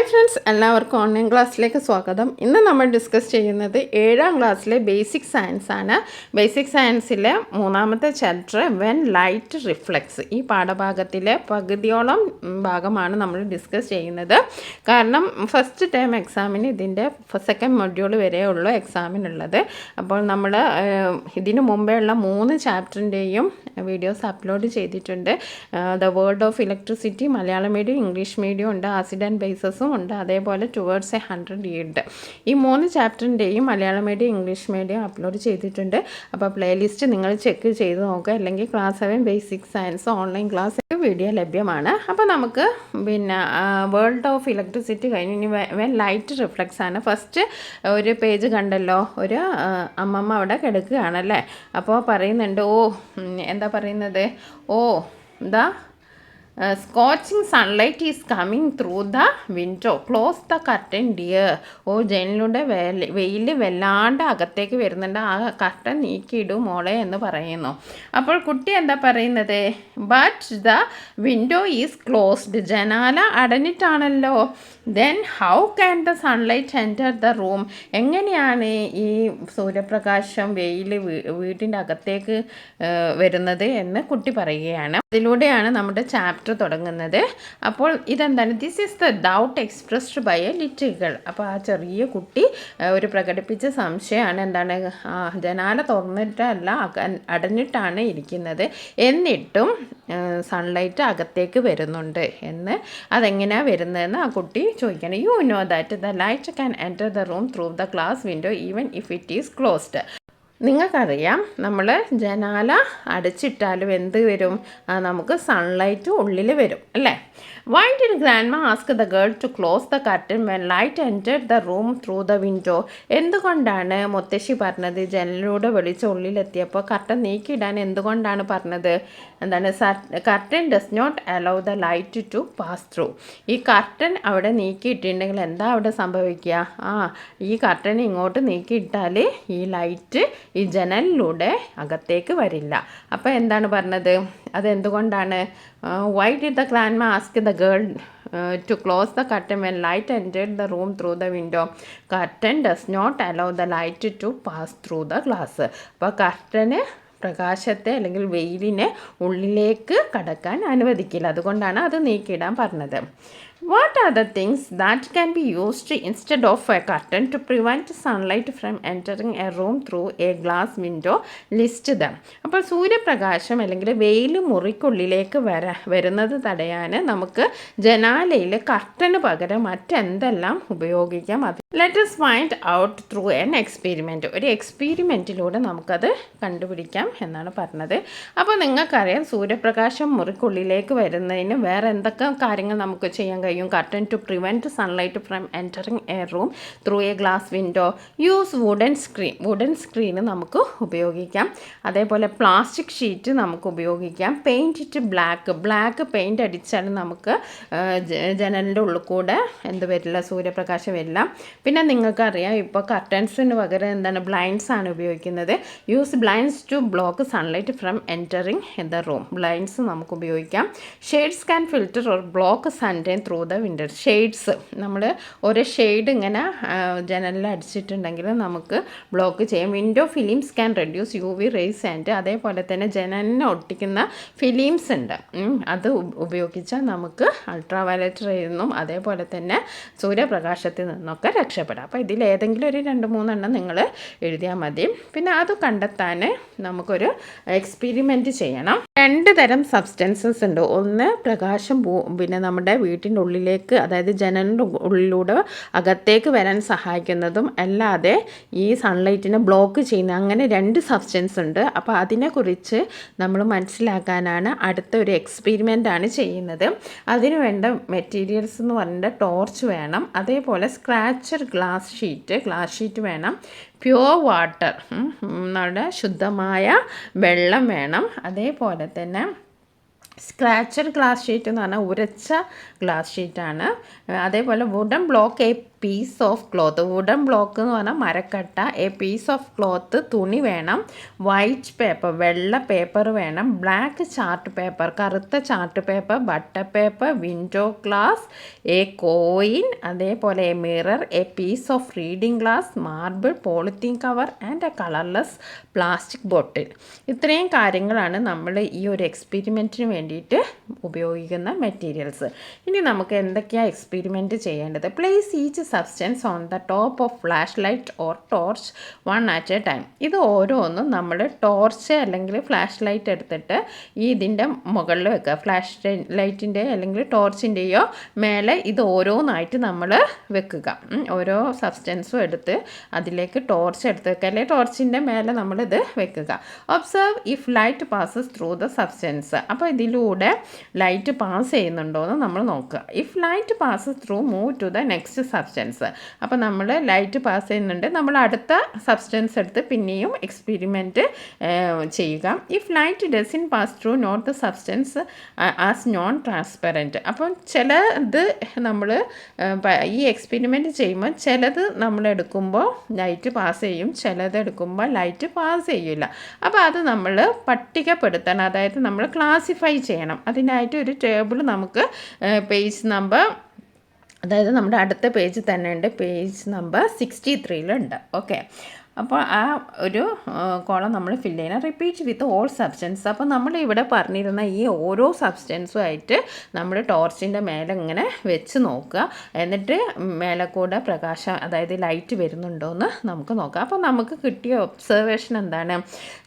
Hi friends, എല്ലാവർക്കും online ക്ലാസ്സിലേക്ക് സ്വാഗതം. ഇന്ന് നമ്മൾ ഡിസ്കസ് ചെയ്യുന്നത് 7ാം ക്ലാസ്സിലെ ബേസിക് സയൻസ് ആണ്. ബേസിക് സയൻസിലെ 3ാമത്തെ ചാപ്റ്റർ വെൻ ലൈറ്റ് റിഫ്ലെക്ട്സ്. ഈ പാഠഭാഗത്തിലെ പകുതിയോളം ഭാഗമാണ് നമ്മൾ ഡിസ്കസ് ചെയ്യുന്നത്. കാരണം ഫസ്റ്റ് ടേം എക്സാമിന് ഇതിൻ്റെ സെക്കൻഡ് മൊഡ്യൂൾ വരെയുള്ള എക്സാമിനുള്ളത്. അപ്പോൾ നമ്മൾ ഇതിനു മുമ്പേ ഉള്ള 3 ചാപ്റ്ററിൻ്റെയും വീഡിയോസ് അപ്ലോഡ് ചെയ്തിട്ടുണ്ട്. The world of electricity Malayalam medium, English medium ഉണ്ട്, ആസിഡ് ആൻഡ് ബേസസും ഉണ്ട്, അതേപോലെ ടുവേർഡ്സ് എ 100 yield. ഈ 3 ചാപ്റ്ററിൻ്റെയും Malayalam medium, English medium upload ചെയ്തിട്ടുണ്ട്. അപ്പോൾ പ്ലേലിസ്റ്റ് നിങ്ങൾ ചെക്ക് ചെയ്ത് നോക്കുക. അല്ലെങ്കിൽ class 7 basic science online class video ലഭ്യമാണ്. അപ്പോൾ നമുക്ക് വേൾഡ് ഓഫ് ഇലക്ട്രിസിറ്റി കഴിഞ്ഞ് ഇനി വെൻ ലൈറ്റ് റിഫ്ലെക്ട്സ് ആണ്. ഫസ്റ്റ് ഒരു പേജ് കണ്ടല്ലോ, ഒരു അമ്മമ്മ അവിടെ കിടക്കുകയാണല്ലേ. അപ്പോൾ പറയുന്നുണ്ട്, എന്താ പറയുന്നത്, എന്താ scorching sunlight is coming through the window. Close the curtain dear. ജനലിലൂടെ വെയിൽ വല്ലാണ്ട് അകത്തേക്ക് വരുന്നുണ്ട്, ആ കർട്ടൻ നീക്കിയിടും മോളെ എന്ന് പറയുന്നു. അപ്പോൾ കുട്ടി എന്താ പറയുന്നത്, but the window is closed. ജനാല അടഞ്ഞിട്ടാണല്ലോ. Then how can the sunlight enter the room. എങ്ങനെയാണ് ഈ സൂര്യപ്രകാശം വെയിൽ വീട്ടിൻ്റെ അകത്തേക്ക് വരുന്നത് എന്ന് കുട്ടി പറയുകയാണ്. അതിലൂടെയാണ് നമ്മുടെ ചാപ്റ്റർ തുടങ്ങുന്നത്. അപ്പോൾ ഇതെന്താണ്, this is the doubt expressed by a little girl. അപ്പോൾ ആ ചെറിയ കുട്ടി ഒരു പ്രകടിപ്പിച്ച സംശയമാണ്, എന്താണ്, ജനാല തുറന്നിട്ടല്ല അടഞ്ഞിട്ടാണ് ഇരിക്കുന്നത്, എന്നിട്ടും സൺലൈറ്റ് അകത്തേക്ക് വരുന്നുണ്ട് എന്ന്. അതെങ്ങനെയാണ് വരുന്നതെന്ന് ആ കുട്ടി ചോദിക്കണം. You know that the light can enter the room through the glass window even if it is closed. നിങ്ങൾക്കറിയാം, നമ്മൾ ജനാല അടച്ചിട്ടാലും എന്ത് വരും, നമുക്ക് സൺലൈറ്റ് ഉള്ളിൽ വരും അല്ലേ. Why did grandma ask the girl to close the curtain when light entered the room through the window. എന്തുകൊണ്ടാണ് മുത്തശ്ശി പറഞ്ഞത് ജനലിലൂടെ വെളിച്ചം ഉള്ളിലെത്തിയപ്പോൾ കർട്ടൻ നീക്കിയിടാൻ എന്തുകൊണ്ടാണ് പറഞ്ഞത്? എന്താണ്, curtain does not allow the light to pass through. ഈ കർട്ടൻ അവിടെ നീക്കിയിട്ടുണ്ടെങ്കിൽ എന്താ അവിടെ സംഭവിക്കുക, ഈ കർട്ടൻ ഇങ്ങോട്ട് നീക്കിയിട്ടാൽ ഈ ലൈറ്റ് ഈ ജനലിലൂടെ അകത്തേക്ക് വരില്ല. അപ്പോൾ എന്താണ് പറഞ്ഞത്, അതെന്തുകൊണ്ടാണ്? Why did the grandma ask the girl to close the curtain when light entered the room through the window? Curtain does not allow the light to pass through the glass. അപ്പോൾ കർട്ടന് പ്രകാശത്തെ അല്ലെങ്കിൽ വെയിലിനെ ഉള്ളിലേക്ക് കടക്കാൻ അനുവദിക്കില്ല, അതുകൊണ്ടാണ് അത് നീക്കിയിടാൻ പറഞ്ഞത്. What are the things that can be used instead of a curtain to prevent sunlight from entering a room through a glass window? List them. അപ്പോൾ സൂര്യപ്രകാശം അല്ലെങ്കിൽ വെയിൽ മുറിക്കുള്ളിലേക്ക് വരുന്നത് തടയാൻ നമുക്ക് ജനാലയിൽ കർട്ടന് പകരം മറ്റെന്തെല്ലാം ഉപയോഗിക്കാം? അത് let us find out through an experiment. ഒരു എക്സ്പെരിമെൻറ്റിലൂടെ നമുക്കത് കണ്ടുപിടിക്കാം എന്നാണ് പറഞ്ഞത്. അപ്പോൾ നിങ്ങൾക്കറിയാം, സൂര്യപ്രകാശം മുറിക്കുള്ളിലേക്ക് വരുന്നതിന് വേറെ എന്തൊക്കെ കാര്യങ്ങൾ നമുക്ക് ചെയ്യാൻ കഴിയും? Curtain to prevent sunlight from entering a room through a glass window. Use wooden screen നമുക്ക് ഉപയോഗിക്കാം. അതേപോലെ പ്ലാസ്റ്റിക് ഷീറ്റ് നമുക്ക് ഉപയോഗിക്കാം. പെയിൻറ്റ് ഇറ്റ് ബ്ലാക്ക് പെയിൻറ്റ് അടിച്ചാൽ നമുക്ക് ജനലിൻ്റെ ഉള്ളിൽ കൂടെ എന്ത് വരില്ല, സൂര്യപ്രകാശം വരില്ല. പിന്നെ നിങ്ങൾക്കറിയാം, ഇപ്പോൾ കർട്ടൻസിന് പകരം എന്താണ്, ബ്ലൈൻഡ്സ് ആണ് ഉപയോഗിക്കുന്നത്. Use blinds to block sunlight from entering in the room. Blinds നമുക്ക് ഉപയോഗിക്കാം. Shades can filter or block sunlight through the window. Shades, നമ്മൾ ഒരു ഷെയ്ഡ് ഇങ്ങനെ ജനലിൽ അടിച്ചിട്ടുണ്ടെങ്കിൽ നമുക്ക് ബ്ലോക്ക് ചെയ്യാം. Window films can reduce UV rays and അതേപോലെ തന്നെ ജനലിനെ ഒട്ടിക്കുന്ന ഫിലിംസ് ഉണ്ട്, അത് ഉപയോഗിച്ചാൽ നമുക്ക് അൾട്രാ വയലറ്റ് റേയിൽ നിന്നും അതേപോലെ തന്നെ സൂര്യപ്രകാശത്തിൽ നിന്നൊക്കെ രക്ഷപ്പെടാം. അപ്പോൾ ഇതിലേതെങ്കിലും ഒരു 2-3 എണ്ണം നിങ്ങൾ എഴുതിയാൽ മതി. പിന്നെ അത് കണ്ടെത്താൻ നമുക്കൊരു എക്സ്പെരിമെൻറ്റ് ചെയ്യണം. 2 തരം സബ്സ്റ്റൻസസ് ഉണ്ട്. ഒന്ന് പ്രകാശം പിന്നെ നമ്മുടെ വീട്ടിൻ്റെ ഉള്ളിലേക്ക്, അതായത് ജനലിൻ്റെ ഉള്ളിലൂടെ അകത്തേക്ക് വരാൻ സഹായിക്കുന്നതും അല്ലാതെ ഈ സൺലൈറ്റിനെ ബ്ലോക്ക് ചെയ്യുന്ന, അങ്ങനെ 2 സബ്സ്റ്റൻസ് ഉണ്ട്. അപ്പോൾ അതിനെക്കുറിച്ച് നമ്മൾ മനസ്സിലാക്കാനാണ് അടുത്ത ഒരു എക്സ്പെരിമെൻ്റ് ആണ് ചെയ്യുന്നത്. അതിന് വേണ്ട മെറ്റീരിയൽസ് എന്ന് പറഞ്ഞാൽ ടോർച്ച് വേണം, അതേപോലെ സ്ക്രാച്ചർ ഗ്ലാസ് ഷീറ്റ് വേണം, പ്യുവർ വാട്ടർ, നമ്മുടെ ശുദ്ധമായ വെള്ളം വേണം. അതേപോലെ തന്നെ സ്ക്രാച്ചർ ഗ്ലാസ് ഷീറ്റ് എന്ന് പറഞ്ഞാൽ ഉരച്ച ഗ്ലാസ് ഷീറ്റാണ്. അതേപോലെ wooden block piece of cloth. Wooden block എന്ന് പറഞ്ഞാൽ മരക്കട്ട. എ പീസ് ഓഫ് ക്ലോത്ത് തുണി വേണം. വൈറ്റ് പേപ്പർ വെള്ള പേപ്പർ വേണം. ബ്ലാക്ക് ചാർട്ട് പേപ്പർ കറുത്ത chart paper. Butter paper. Window glass. A coin. അതേപോലെ a mirror. A piece of reading glass. Marble. Polythene cover and a colourless plastic bottle. ഇത്രയും കാര്യങ്ങളാണ് നമ്മൾ ഈ ഒരു എക്സ്പെരിമെൻറ്റിന് വേണ്ടിയിട്ട് ഉപയോഗിക്കുന്ന മെറ്റീരിയൽസ്. ഇനി നമുക്ക് എന്തൊക്കെയാണ് എക്സ്പെരിമെൻറ്റ് ചെയ്യേണ്ടത്? Place each substance on the top of flash light or torch one at A time. ഇത് ഓരോന്നും നമ്മൾ ടോർച്ച് അല്ലെങ്കിൽ ഫ്ലാഷ് ലൈറ്റ് എടുത്തിട്ട് ഇതിൻ്റെ മുകളിൽ വെക്കുക. ഫ്ലാഷ് ലൈറ്റിൻ്റെ അല്ലെങ്കിൽ ടോർച്ചിൻ്റെയോ മേലെ ഇത് ഓരോന്നായിട്ട് നമ്മൾ വെക്കുക. ഓരോ സബ്സ്റ്റൻസും എടുത്ത് അതിലേക്ക് ടോർച്ച് എടുത്ത് വെക്കുക, അല്ലെങ്കിൽ ടോർച്ചിൻ്റെ മേലെ നമ്മളിത് വെക്കുക. Observe if light passes through the substance. അപ്പോൾ ഇതിലൂടെ ലൈറ്റ് പാസ് ചെയ്യുന്നുണ്ടോ എന്ന് നമ്മൾ നോക്കുക. If light passes through move to the next substance. അപ്പോൾ നമ്മൾ ലൈറ്റ് പാസ് ചെയ്യുന്നുണ്ട്, നമ്മൾ അടുത്ത സബ്സ്റ്റൻസ് എടുത്ത് പിന്നെയും എക്സ്പെരിമെൻറ്റ് ചെയ്യുക. If light doesn't pass through not the substance as non transparent. അപ്പം ചിലത് നമ്മൾ ഈ എക്സ്പെരിമെൻറ്റ് ചെയ്യുമ്പോൾ ചിലത് നമ്മൾ എടുക്കുമ്പോൾ ലൈറ്റ് പാസ് ചെയ്യും, ചിലത് എടുക്കുമ്പോൾ ലൈറ്റ് പാസ് ചെയ്യില്ല. അപ്പോൾ അത് നമ്മൾ പട്ടികപ്പെടുത്തണം, അതായത് നമ്മൾ ക്ലാസിഫൈ ചെയ്യണം. അതിനായിട്ട് ഒരു ടേബിൾ നമുക്ക് പേജ് നമ്പർ, അതായത് നമ്മുടെ അടുത്ത പേജ് തന്നെ ഉണ്ട്, പേജ് നമ്പർ 63 ഓക്കെ. അപ്പോൾ ആ ഒരു കോളം നമ്മൾ ഫില്ല് ചെയ്യണം. Repeat with all substance. അപ്പോൾ നമ്മൾ ഇവിടെ പറഞ്ഞിരുന്ന ഈ ഓരോ സബ്സ്റ്റൻസുമായിട്ട് നമ്മൾ ടോർച്ചിൻ്റെ മേലെ ഇങ്ങനെ വെച്ച് നോക്കുക. എന്നിട്ട് മേലെ കൂടെ പ്രകാശം, അതായത് ലൈറ്റ് വരുന്നുണ്ടോ എന്ന് നമുക്ക് നോക്കാം. അപ്പോൾ നമുക്ക് കിട്ടിയ ഒബ്സർവേഷൻ എന്താണ്?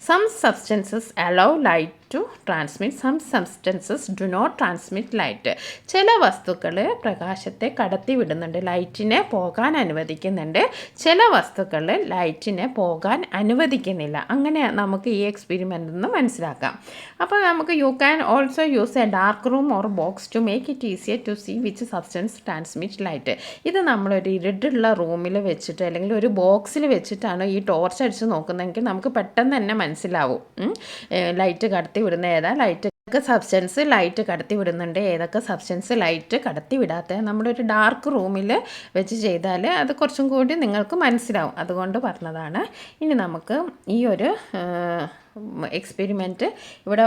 Some substances allow light to transmit, some substances do not transmit light. ചില വസ്തുക്കൾ പ്രകാശത്തെ കടത്തി വിടുന്നുണ്ട്, ലൈറ്റിനെ പോകാൻ അനുവദിക്കുന്നുണ്ട്. ചില വസ്തുക്കൾ ലൈറ്റിനെ പോകാൻ അനുവദിക്കുന്നില്ല. അങ്ങനെ നമുക്ക് ഈ എക്സ്പെരിമെൻറ്റിൽ നിന്ന് മനസ്സിലാക്കാം. അപ്പോൾ നമുക്ക് you can also use a dark room or box to make it easier to see which substance transmit light. ഇത് നമ്മളൊരു ഇരുട്ടുള്ള റൂമിൽ വെച്ചിട്ട് അല്ലെങ്കിൽ ഒരു ബോക്സിൽ വെച്ചിട്ടാണ് ഈ ടോർച്ച് അടിച്ച് നോക്കുന്നതെങ്കിൽ നമുക്ക് പെട്ടെന്ന് തന്നെ മനസ്സിലാവും ലൈറ്റ് കടത്തി വിടുന്ന ഏതാ, ലൈറ്റ് സബ്സ്റ്റൻസ് ലൈറ്റ് കടത്തി വിടുന്നുണ്ട്, ഏതൊക്കെ സബ്സ്റ്റൻസ് ലൈറ്റ് കടത്തി വിടാത്ത. നമ്മളൊരു ഡാർക്ക് റൂമിൽ വെച്ച് ചെയ്താൽ അത് കുറച്ചും കൂടി നിങ്ങൾക്ക് മനസ്സിലാവും, അതുകൊണ്ട് പറഞ്ഞതാണ്. ഇനി നമുക്ക് ഈ ഒരു എക്സ്പെരിമെൻറ്റ് ഇവിടെ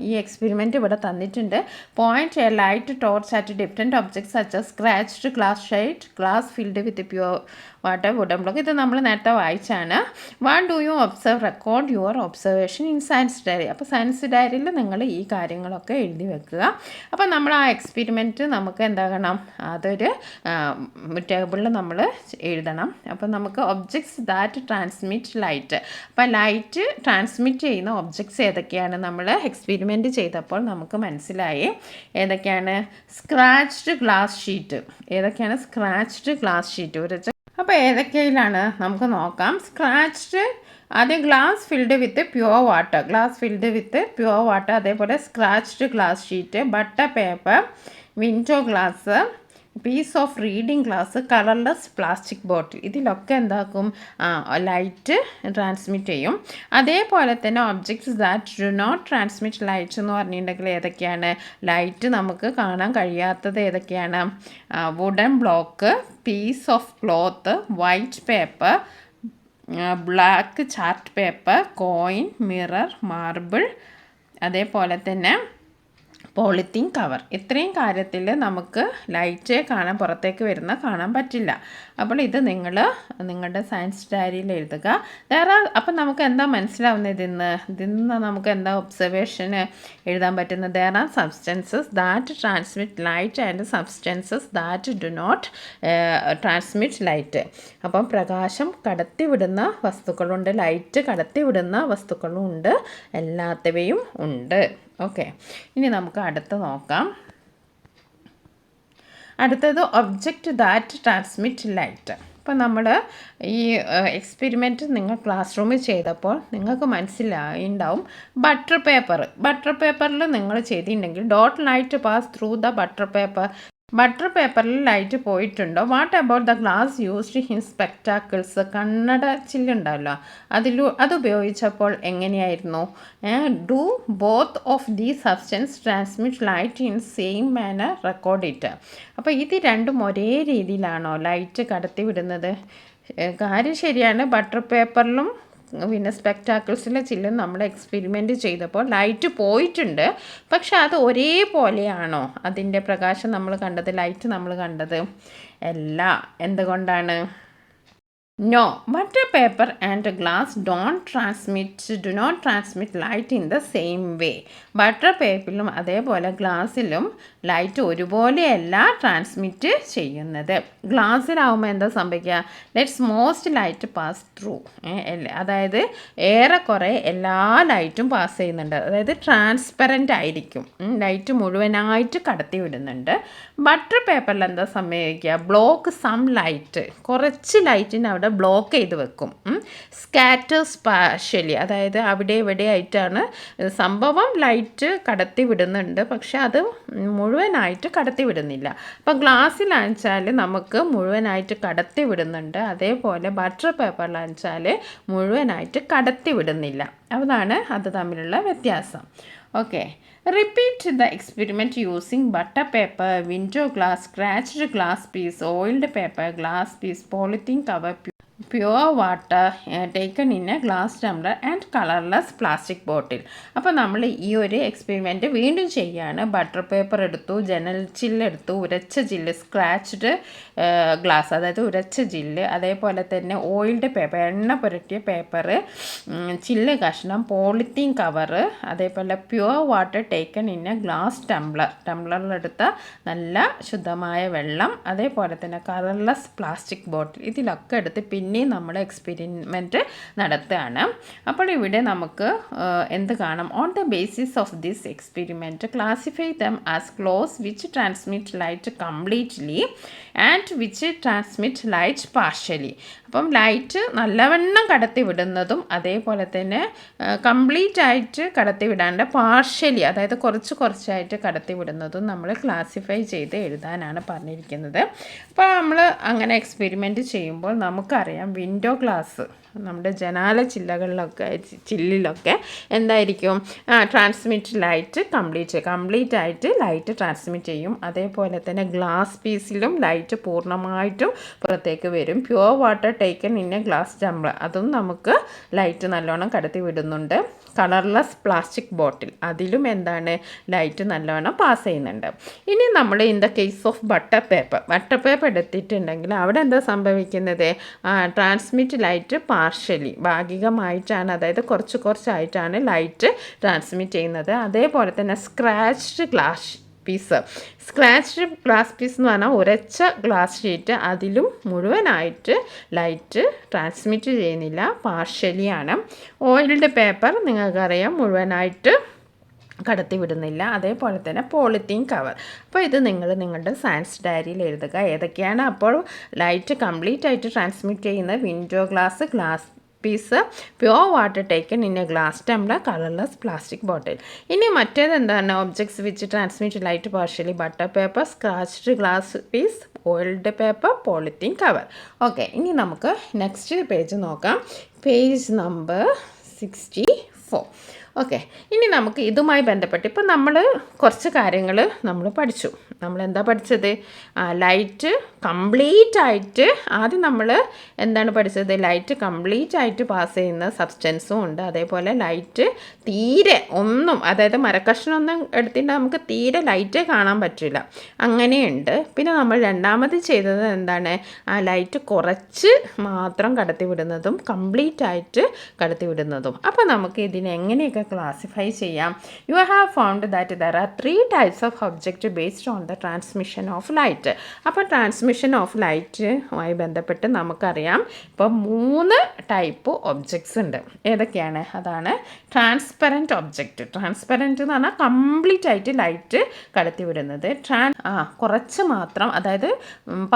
ഈ എക്സ്പെരിമെൻറ്റ് ഇവിടെ തന്നിട്ടുണ്ട്. Point a light torch at different objects such as scratched glass shade, glass filled with pure water, wooden block. ഇത് നമ്മൾ നേരത്തെ വായിച്ചാണ്. What do you observe? Record your observation in science diary. അപ്പോൾ science ഡയറിയിൽ നിങ്ങൾ ഈ കാര്യങ്ങളൊക്കെ എഴുതി വെക്കുക. അപ്പോൾ നമ്മൾ ആ എക്സ്പെരിമെൻറ്റ് നമുക്ക് എന്താകണം, അതൊരു ടേബിളിൽ നമ്മൾ എഴുതണം. അപ്പോൾ നമുക്ക് ഒബ്ജക്ട്സ് ദാറ്റ് ട്രാൻസ്മിറ്റ് ലൈറ്റ്. അപ്പോൾ ലൈറ്റ് ട്രാൻസ്മിറ്റ് ചെയ്യുന്ന ഒബ്ജക്ട്സ് ഏതൊക്കെയാണ് നമ്മൾ എക്സ്പെരിമെൻറ്റ് ചെയ്തപ്പോൾ നമുക്ക് മനസ്സിലായി. ഏതൊക്കെയാണ്? Scratched glass sheet. ഏതൊക്കെയാണ് സ്ക്രാച്ച്ഡ് ഗ്ലാസ് ഷീറ്റ്? ഒരു അപ്പോൾ ഏതൊക്കെയിലാണ് നമുക്ക് നോക്കാം. സ്ക്രാച്ച്ഡ്, ആദ്യം glass filled with pure water, glass filled with pure water. അതേപോലെ scratched glass sheet, butter paper, window glass, piece of reading glass, colourless plastic bottle. ഇതിലൊക്കെ എന്താക്കും? ലൈറ്റ് ട്രാൻസ്മിറ്റ് ചെയ്യും. അതേപോലെ തന്നെ objects that do not transmit light എന്ന് പറഞ്ഞിട്ടുണ്ടെങ്കിൽ ഏതൊക്കെയാണ്? Light നമുക്ക് കാണാൻ കഴിയാത്തത് ഏതൊക്കെയാണ്? Wooden block, piece of cloth, white paper, black chart paper, coin, mirror, marble, അതേപോലെ തന്നെ പോളിത്തീൻ കവർ. ഇത്രയും കാര്യത്തിൽ നമുക്ക് ലൈറ്റ് പുറത്തേക്ക് കാണാൻ പറ്റില്ല. അപ്പോൾ ഇത് നിങ്ങൾ നിങ്ങളുടെ സയൻസ് ഡയറിയിൽ എഴുതുക. അപ്പം നമുക്ക് എന്താ മനസ്സിലാവുന്നത്? ഇതിന്ന് നമുക്ക് എന്താ ഒബ്സർവേഷന് എഴുതാൻ പറ്റുന്നത്? There are substances that transmit light and substances that do not transmit light. അപ്പം പ്രകാശം കടത്തിവിടുന്ന വസ്തുക്കളുണ്ട്, ലൈറ്റ് കടത്തിവിടുന്ന വസ്തുക്കളും ഉണ്ട്, എല്ലാത്തവയും ഉണ്ട്. ഓക്കെ, ഇനി നമുക്ക് അടുത്ത് നോക്കാം. അടുത്തത് ഒബ്ജക്റ്റ് ദാറ്റ് ട്രാൻസ്മിറ്റ് ലൈറ്റ്. അപ്പോൾ നമ്മൾ ഈ എക്സ്പെരിമെൻറ്റ് നിങ്ങൾ ക്ലാസ് റൂമിൽ ചെയ്തപ്പോൾ നിങ്ങൾക്ക് മനസ്സിലായിണ്ടാവും. ബട്ടർ പേപ്പറിൽ നിങ്ങൾ ചെയ്തിട്ടുണ്ടെങ്കിൽ dot light pass through the butter paper. Butter പേപ്പറിൽ ലൈറ്റ് പോയിട്ടുണ്ടോ? What about the glass used in spectacles? കണ്ണട ചില്ലുണ്ടല്ലോ, അത് ഉപയോഗിച്ചപ്പോൾ എങ്ങനെയായിരുന്നു? ഡു ബോത്ത് ഓഫ് ദീ substance transmit light in same manor? Record it. അപ്പോൾ ഇത് രണ്ടും ഒരേ രീതിയിലാണോ ലൈറ്റ് കടത്തിവിടുന്നത്? കാര്യം ശരിയാണ്. ബട്ടർ പേപ്പറിലും പിന്നെ സ്പെക്ടാക്കിൾസിലെ ചില്ലും നമ്മൾ എക്സ്പെരിമെൻ്റ് ചെയ്തപ്പോൾ ലൈറ്റ് പോയിട്ടുണ്ട്. പക്ഷെ അത് ഒരേപോലെയാണോ അതിൻ്റെ പ്രകാശം നമ്മൾ കണ്ടത്, ലൈറ്റ് നമ്മൾ കണ്ടത്? അല്ല. എന്തുകൊണ്ടാണ്? No, butter paper and glass do not transmit light in the same way. Butter പേപ്പറിലും അതേപോലെ ഗ്ലാസ്സിലും ലൈറ്റ് ഒരുപോലെയല്ല ട്രാൻസ്മിറ്റ് ചെയ്യുന്നത്. ഗ്ലാസ്സിലാവുമ്പോൾ എന്താ സംഭവിക്കുക? Lets most light pass through. അതായത് ഏറെക്കുറെ എല്ലാ ലൈറ്റും പാസ് ചെയ്യുന്നുണ്ട്. അതായത് ട്രാൻസ്പെറൻ്റ് ആയിരിക്കും, ലൈറ്റ് മുഴുവനായിട്ട് കടത്തി വിടുന്നുണ്ട്. ബട്ടർ പേപ്പറിൽ എന്താ സംഭവിക്കുക? ബ്ലോക്ക് സം ലൈറ്റ്, കുറച്ച് ലൈറ്റിന് അവിടെ ബ്ലോക്ക് ചെയ്ത് വെക്കും. സ്കാറ്റർ സ്പാഷ്യലി, അതായത് അവിടെ ഇവിടെ ആയിട്ടാണ് സംഭവം. ലൈറ്റ് കടത്തി വിടുന്നുണ്ട്, പക്ഷെ അത് മുഴുവനായിട്ട് കടത്തി വിടുന്നില്ല. അപ്പോൾ ഗ്ലാസ്സിലാണെച്ചാൽ നമുക്ക് മുഴുവനായിട്ട് കടത്തി വിടുന്നുണ്ട്, അതേപോലെ ബട്ടർ പേപ്പറിലാണെച്ചാൽ മുഴുവനായിട്ട് കടത്തി വിടുന്നില്ല. അതാണ് അത് തമ്മിലുള്ള വ്യത്യാസം. Okay, repeat the experiment using butter paper, window glass, scratched glass piece, oiled paper, glass piece, polythene cover, pure water taken in a glass tumbler and colourless plastic bottle. അപ്പോൾ നമ്മൾ ഈ ഒരു എക്സ്പെരിമെൻറ്റ് വീണ്ടും ചെയ്യുകയാണ്. ബട്ടർ പേപ്പർ എടുത്തു, ജനൽ ചില്ലെടുത്തു, ഉരച്ച ചില്ല്, scratched glass അതായത് ഉരച്ച ചില്ല്, അതേപോലെ തന്നെ ഓയിൽഡ് പേപ്പർ എണ്ണ പുരട്ടിയ പേപ്പർ, ചില്ല് കഷ്ണം, പോളിത്തീൻ കവറ്, അതേപോലെ pure water taken in a glass ടംബ്ലറിലെടുത്ത നല്ല ശുദ്ധമായ വെള്ളം, അതേപോലെ തന്നെ കളർലെസ് പ്ലാസ്റ്റിക് ബോട്ടിൽ, ഇതിലൊക്കെ എടുത്ത് പിന്നെയും നമ്മൾ എക്സ്പെരിമെൻറ്റ് നടത്തുകയാണ്. അപ്പോൾ ഇവിടെ നമുക്ക് എന്ത് കാണാം? On the basis of this experiment classify them as close which transmit light completely and which transmit light partially. അപ്പം ലൈറ്റ് നല്ലവണ്ണം കടത്തി വിടുന്നതും അതേപോലെ തന്നെ കംപ്ലീറ്റ് ആയിട്ട് കടത്തി വിടാണ്ട് പാർഷ്യലി, അതായത് കുറച്ചായിട്ട് കടത്തി വിടുന്നതും നമ്മൾ ക്ലാസിഫൈ ചെയ്ത് എഴുതാനാണ് പറഞ്ഞിരിക്കുന്നത്. അപ്പോൾ നമ്മൾ അങ്ങനെ എക്സ്പെരിമെൻറ്റ് ചെയ്യുമ്പോൾ നമുക്കറിയാം വിൻഡോ ഗ്ലാസ് നമ്മുടെ ജനാല ചില്ലിലൊക്കെ എന്തായിരിക്കും? ട്രാൻസ്മിറ്റ് ലൈറ്റ് കംപ്ലീറ്റ് ആയിട്ട് ലൈറ്റ് ട്രാൻസ്മിറ്റ് ചെയ്യും. അതേപോലെ തന്നെ ഗ്ലാസ് പീസിലും ലൈറ്റ് പൂർണ്ണമായിട്ടും പുറത്തേക്ക് വരും. Pure water taken in a glass Tumblr, അതും നമുക്ക് ലൈറ്റ് നല്ലോണം കടത്തി വിടുന്നുണ്ട്. കളർലെസ് പ്ലാസ്റ്റിക് ബോട്ടിൽ, അതിലും എന്താണ്? ലൈറ്റ് നല്ലോണം പാസ് ചെയ്യുന്നുണ്ട്. ഇനി നമ്മൾ in the case of butter paper എടുത്തിട്ടുണ്ടെങ്കിൽ അവിടെ എന്താ സംഭവിക്കുന്നത്? ട്രാൻസ്മിറ്റ് ലൈറ്റ് പാർഷ്യലി, ഭാഗികമായിട്ടാണ്, അതായത് കുറച്ചായിട്ടാണ് ലൈറ്റ് ട്രാൻസ്മിറ്റ് ചെയ്യുന്നത്. അതേപോലെ തന്നെ സ്ക്രാച്ച്ഡ് ഗ്ലാസ് പീസ് എന്ന് പറഞ്ഞാൽ ഉരച്ച ഗ്ലാസ് ഷീറ്റ്, അതിലും മുഴുവനായിട്ട് ലൈറ്റ് ട്രാൻസ്മിറ്റ് ചെയ്യുന്നില്ല, പാർഷ്യലിയാണ്. ഓയിൽഡ് പേപ്പർ നിങ്ങൾക്കറിയാം മുഴുവനായിട്ട് കടത്തി വിടുന്നില്ല. അതേപോലെ തന്നെ പോളിത്തീൻ കവർ. അപ്പോൾ ഇത് നിങ്ങളുടെ സയൻസ് ഡയറിയിൽ എഴുതുക. ഏതൊക്കെയാണ് അപ്പോൾ ലൈറ്റ് കംപ്ലീറ്റ് ആയിട്ട് ട്രാൻസ്മിറ്റ് ചെയ്യുന്നത്? Window glass piece, pure water taken in a glass tumbler, colourless plastic bottle. ഇനി മറ്റേത് എന്താണ്? Objects which transmit light partially, butter paper, scratched glass piece, oiled paper, polythene cover. Okay, ഇനി നമുക്ക് next page നോക്കാം. Page number 64. Okay, ഇനി നമുക്ക് ഇതുമായി ബന്ധപ്പെട്ട് ഇപ്പോൾ നമ്മൾ കുറച്ച് കാര്യങ്ങൾ നമ്മൾ പഠിച്ചു. നമ്മളെന്താ പഠിച്ചത്? ലൈറ്റ് കംപ്ലീറ്റ് ആയിട്ട്, ആദ്യം നമ്മൾ എന്താണ് പഠിച്ചത്? ലൈറ്റ് കംപ്ലീറ്റ് ആയിട്ട് പാസ് ചെയ്യുന്ന സബ്സ്റ്റൻസും ഉണ്ട്, അതേപോലെ ലൈറ്റ് തീരെ ഒന്നും, അതായത് മരക്കഷ്ണമൊന്നും എടുത്തിട്ട് നമുക്ക് തീരെ ലൈറ്റ് കാണാൻ പറ്റില്ല, അങ്ങനെയുണ്ട്. പിന്നെ നമ്മൾ രണ്ടാമത് ചെയ്തത് എന്താണ്? ലൈറ്റ് കുറച്ച് മാത്രം കടത്തി വിടുന്നതും കംപ്ലീറ്റ് ആയിട്ട് കടത്തി വിടുന്നതും. അപ്പോൾ നമുക്ക് ഇതിനെ എങ്ങനെയൊക്കെ ക്ലാസിഫൈ ചെയ്യാം? You have found that there are 3 types of object based on the transmission of light. അപ്പോൾ ട്രാൻസ്മിഷൻ ഓഫ് ലൈറ്റുമായി ബന്ധപ്പെട്ട് നമുക്കറിയാം ഇപ്പോൾ 3 ടൈപ്പ് ഒബ്ജക്ട്സ് ഉണ്ട്. ഏതൊക്കെയാണ്? അതാണ് ട്രാൻസ്പെറൻറ്റ് ഒബ്ജക്റ്റ്. ട്രാൻസ്പെറൻറ്റ് എന്ന് പറഞ്ഞാൽ കംപ്ലീറ്റ് ആയിട്ട് ലൈറ്റ് കടത്തി വിടുന്നത്. കുറച്ച് മാത്രം, അതായത്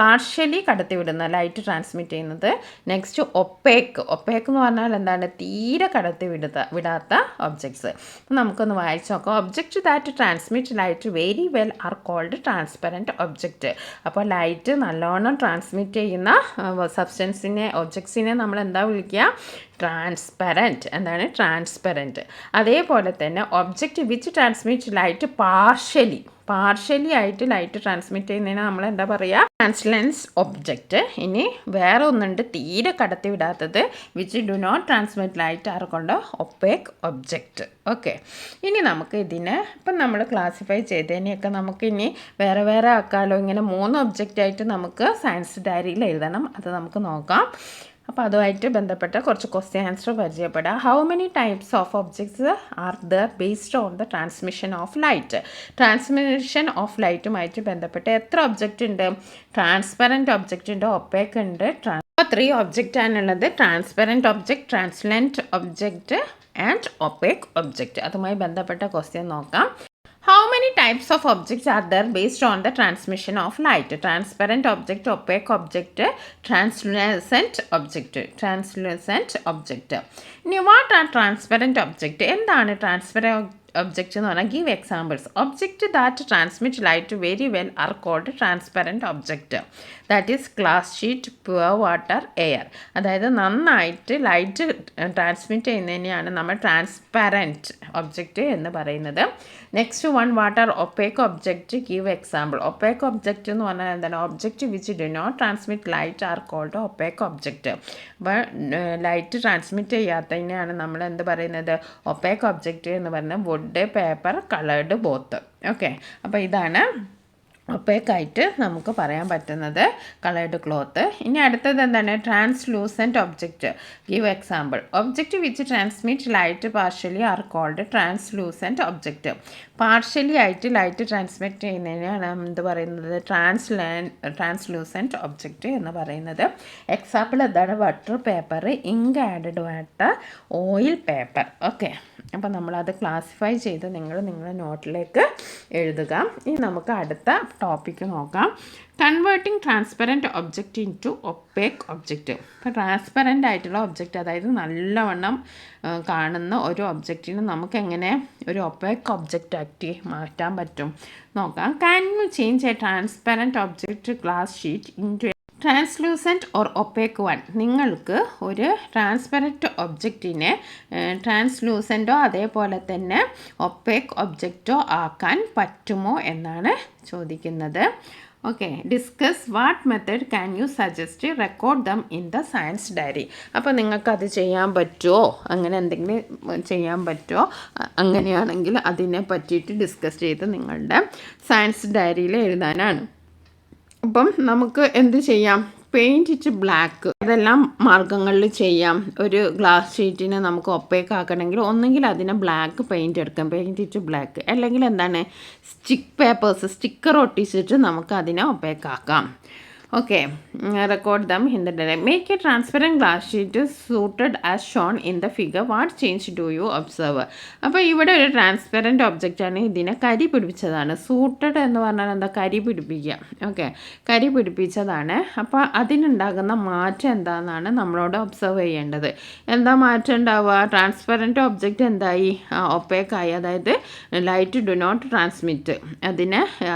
പാർഷ്യലി കടത്തി വിടുന്ന ലൈറ്റ് ട്രാൻസ്മിറ്റ് ചെയ്യുന്നത്. നെക്സ്റ്റ് ഒപ്പേക്ക് എന്ന് പറഞ്ഞാൽ എന്താണ്? തീരെ കടത്തി വിടാത്ത ഒബ്ജക്റ്റ്. ഒബ്ജക്ട്സ്. നമുക്കൊന്ന് വായിച്ച് നോക്കാം. Object that transmit light very well are called transparent object. അപ്പോൾ ലൈറ്റ് നല്ലോണം ട്രാൻസ്മിറ്റ് ചെയ്യുന്ന സബ്സ്റ്റൻസിനെ ഒബ്ജക്ട്സിനെ നമ്മൾ എന്താ വിളിക്കുക? ട്രാൻസ്പെറൻറ്റ്. എന്താണ്? ട്രാൻസ്പെറൻറ്റ്. അതേപോലെ തന്നെ object which transmit light partially ആയിട്ട് ലൈറ്റ് ട്രാൻസ്മിറ്റ് ചെയ്യുന്നതിന് നമ്മൾ എന്താ പറയുക? Translucent object. ഇനി വേറെ ഒന്നുണ്ട് തീരെ കടത്തി വിടാത്തത്, which do not transmit light are കൊണ്ട് ഒപ്പേക്ക് ഒബ്ജക്റ്റ്. ഓക്കെ, ഇനി നമുക്ക് ഇതിനെ ഇപ്പം നമ്മൾ ക്ലാസിഫൈ ചെയ്തതിനെയൊക്കെ നമുക്ക് ഇനി വേറെ വേറെ ആക്കാമല്ലോ. ഇങ്ങനെ 3 ഒബ്ജക്റ്റായിട്ട് നമുക്ക് സയൻസ് ഡയറിയിൽ എഴുതണം. അത് നമുക്ക് നോക്കാം. അപ്പോൾ അതുമായിട്ട് ബന്ധപ്പെട്ട കുറച്ച് ക്വസ്റ്റ്യൻ ആൻസർ പരിചയപ്പെടാം. How many types of objects are there based on the transmission of light? Transmission of ലൈറ്റുമായിട്ട് ബന്ധപ്പെട്ട് എത്ര ഒബ്ജക്റ്റ് ഉണ്ട്? ട്രാൻസ്പെറൻറ്റ് ഒബ്ജക്റ്റ് ഉണ്ട്, ഒപ്പേക്ക് ഉണ്ട്. 3 ഒബ്ജക്റ്റാണുള്ളത്: transparent object, translucent object and opaque object. അതുമായി ബന്ധപ്പെട്ട ക്വസ്റ്റ്യൻ നോക്കാം. How many types of objects are there based on the transmission of light? Transparent object, opaque object, translucent object. Now, what are transparent object? എന്താണ് transparent object എന്ന് പറഞ്ഞാൽ? Give examples. Object that transmit light very well are called transparent object. That is glass sheet, pure water, air. അതായത് നന്നായിട്ട് light transmit ചെയ്യുന്നതിനെയാണ് നമ്മൾ transparent object എന്ന് പറയുന്നത്. Next one, water opaque object. Give example. Opaque object എന്ന് പറഞ്ഞാൽ എന്താണ്? Object which do not transmit light are called opaque object. അപ്പോൾ light transmit ചെയ്യാത്തതിനെയാണ് നമ്മൾ എന്ത് പറയുന്നത്? ഒപ്പേക്ക് ഒബ്ജക്റ്റ് എന്ന് പറയുന്നത്. Wood, paper, coloured both. Okay, അപ്പോൾ ഇതാണ് ഒപ്പേക്കായിട്ട് നമുക്ക് പറയാൻ പറ്റുന്നത്, കളേർഡ് ക്ലോത്ത്. ഇനി അടുത്തത് എന്താണ്? Translucent object. Give example. Object which transmit light partially are called translucent object. Partially ആയിട്ട് ലൈറ്റ് ട്രാൻസ്മിറ്റ് ചെയ്യുന്നതിനാണ് എന്ത് പറയുന്നത്? ട്രാൻസ്ലൂസൻറ്റ് ഒബ്ജക്റ്റ് എന്ന് പറയുന്നത്. എക്സാമ്പിൾ എന്താണ്? Butter paper, ink added water, oil paper. Okay, അപ്പോൾ നമ്മളത് ക്ലാസിഫൈ ചെയ്ത് നിങ്ങളുടെ നോട്ടിലേക്ക് എഴുതുക. ഇനി നമുക്ക് അടുത്ത ടോപ്പിക്ക് നോക്കാം. Converting transparent object into opaque object. ഇപ്പോൾ ട്രാൻസ്പെറൻ്റ് ആയിട്ടുള്ള ഒബ്ജക്റ്റ്, അതായത് നല്ലവണ്ണം കാണുന്ന ഒരു ഒബ്ജക്റ്റിന് നമുക്ക് എങ്ങനെ ഒരു ഒപ്പേക്ക് ഒബ്ജക്റ്റ് ആക്കി മാറ്റാൻ പറ്റും നോക്കാം. Can you change a transparent object glass sheet into translucent or opaque one? നിങ്ങൾക്ക് ഒരു ട്രാൻസ്പെറൻറ്റ് ഒബ്ജക്റ്റിനെ ട്രാൻസ്ലൂസൻറ്റോ അതേപോലെ തന്നെ ഒപ്പേക്ക് ഒബ്ജക്റ്റോ ആക്കാൻ പറ്റുമോ എന്നാണ് ചോദിക്കുന്നത്. Okay, discuss what method can you suggest, record them in the science diary. അപ്പോൾ നിങ്ങൾക്കത് ചെയ്യാൻ പറ്റുമോ? അങ്ങനെ എന്തെങ്കിലും ചെയ്യാൻ പറ്റുമോ? അങ്ങനെയാണെങ്കിൽ അതിനെ പറ്റിയിട്ട് ഡിസ്കസ് ചെയ്ത് നിങ്ങളുടെ സയൻസ് ഡയറിയിൽ എഴുതാനാണ്. അപ്പം നമുക്ക് എന്ത് ചെയ്യാം? പെയിൻറ്റ് ഇറ്റ് ബ്ലാക്ക്, അതെല്ലാം മാർഗ്ഗങ്ങളിൽ ചെയ്യാം. ഒരു ഗ്ലാസ് ഷീറ്റിനെ നമുക്ക് ഒപ്പേക്ക് ആക്കണമെങ്കിൽ ഒന്നെങ്കിൽ അതിനെ ബ്ലാക്ക് പെയിൻറ്റ് എടുക്കാം, പെയിൻറ്റ് ഇറ്റ് ബ്ലാക്ക്. അല്ലെങ്കിൽ എന്താണ്? സ്റ്റിക്കർ ഒട്ടിച്ചിട്ട് നമുക്ക് അതിനെ ഒപ്പേക്ക് ആക്കാം. Okay, record them in the diary. Make a transparent glass sheet sooted as shown in the figure. What change do you observe? അപ്പോൾ ഇവിടെ ഒരു ട്രാൻസ്പെറൻറ്റ് ഒബ്ജക്റ്റാണ്, ഇതിനെ കരി പിടിപ്പിച്ചതാണ്. സൂട്ടഡ് എന്ന് പറഞ്ഞാൽ എന്താ? കരി പിടിപ്പിക്കുക. ഓക്കെ, കരി പിടിപ്പിച്ചതാണ്. അപ്പോൾ അതിനുണ്ടാകുന്ന മാറ്റം എന്താണെന്നാണ് നമ്മളോട് ഒബ്സർവ് ചെയ്യേണ്ടത്. എന്താ മാറ്റം ഉണ്ടാവുക? ട്രാൻസ്പെറൻറ്റ് ഒബ്ജക്റ്റ് എന്തായി? ഒപ്പേക്കായി, അതായത് ലൈറ്റ് ഡു നോട്ട് ട്രാൻസ്മിറ്റ്,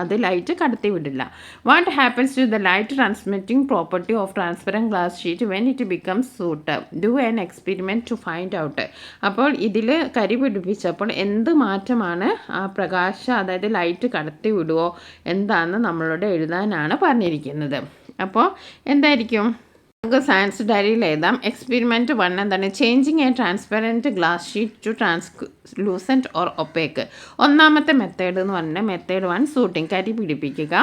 അത് ലൈറ്റ് കടത്തി വിടില്ല. What happens to the light transmitting property of transparent glass sheet when it becomes soot? Do an experiment to find out. അപ്പോൾ ഇതിൽ കരി പിടിപ്പിച്ചപ്പോൾ എന്ത് മാറ്റമാണ് ആ പ്രകാശം, അതായത് ലൈറ്റ് കടത്തി വിടുവോ എന്താണെന്ന് നമ്മളോട് എഴുതാനാണ് പറഞ്ഞിരിക്കുന്നത്. അപ്പോൾ എന്തായിരിക്കും? നമുക്ക് സയൻസ് ഡയറിയിൽ എഴുതാം. എക്സ്പെരിമെൻറ്റ് 1 എന്താണ്? Changing a transparent glass sheet to translucent or opaque. ഒന്നാമത്തെ മെത്തേഡ് എന്ന് പറഞ്ഞാൽ മെത്തേഡ് 1, സൂട്ടിങ്, കരി പിടിപ്പിക്കുക.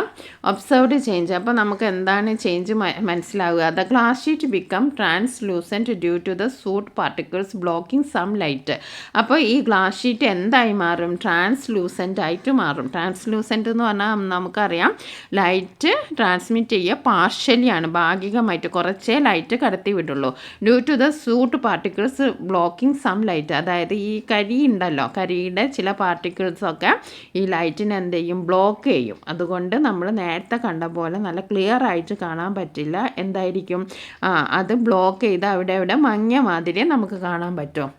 Observed change. അപ്പോൾ നമുക്ക് എന്താണ് ചേഞ്ച് മനസ്സിലാവുക? The glass sheet become translucent due to the soot particles blocking some light. അപ്പോൾ ഈ ഗ്ലാസ് ഷീറ്റ് എന്തായി മാറും? ട്രാൻസ്ലൂസൻ്റ് ആയിട്ട് മാറും. ട്രാൻസ്ലൂസൻ്റ് എന്ന് പറഞ്ഞാൽ നമുക്കറിയാം ലൈറ്റ് ട്രാൻസ്മിറ്റ് ചെയ്യുക പാർഷ്യലിയാണ്, ഭാഗികമായിട്ട് കുറച്ച് കുറച്ചേ ലൈറ്റ് കടത്തി വിടുള്ളൂ. Due to the soot particles blocking some light, അതായത് ഈ കരി ഉണ്ടല്ലോ, കരിയുടെ ചില പാർട്ടിക്കിൾസൊക്കെ ഈ ലൈറ്റിനെ എന്ത് ചെയ്യും, ബ്ലോക്ക് ചെയ്യും. അതുകൊണ്ട് നമ്മൾ നേരത്തെ കണ്ട പോലെ നല്ല ക്ലിയർ ആയിട്ട് കാണാൻ പറ്റില്ല. എന്തായിരിക്കും, അത് ബ്ലോക്ക് ചെയ്ത് അവിടെ മങ്ങിയ മാതിരി നമുക്ക് കാണാൻ പറ്റും.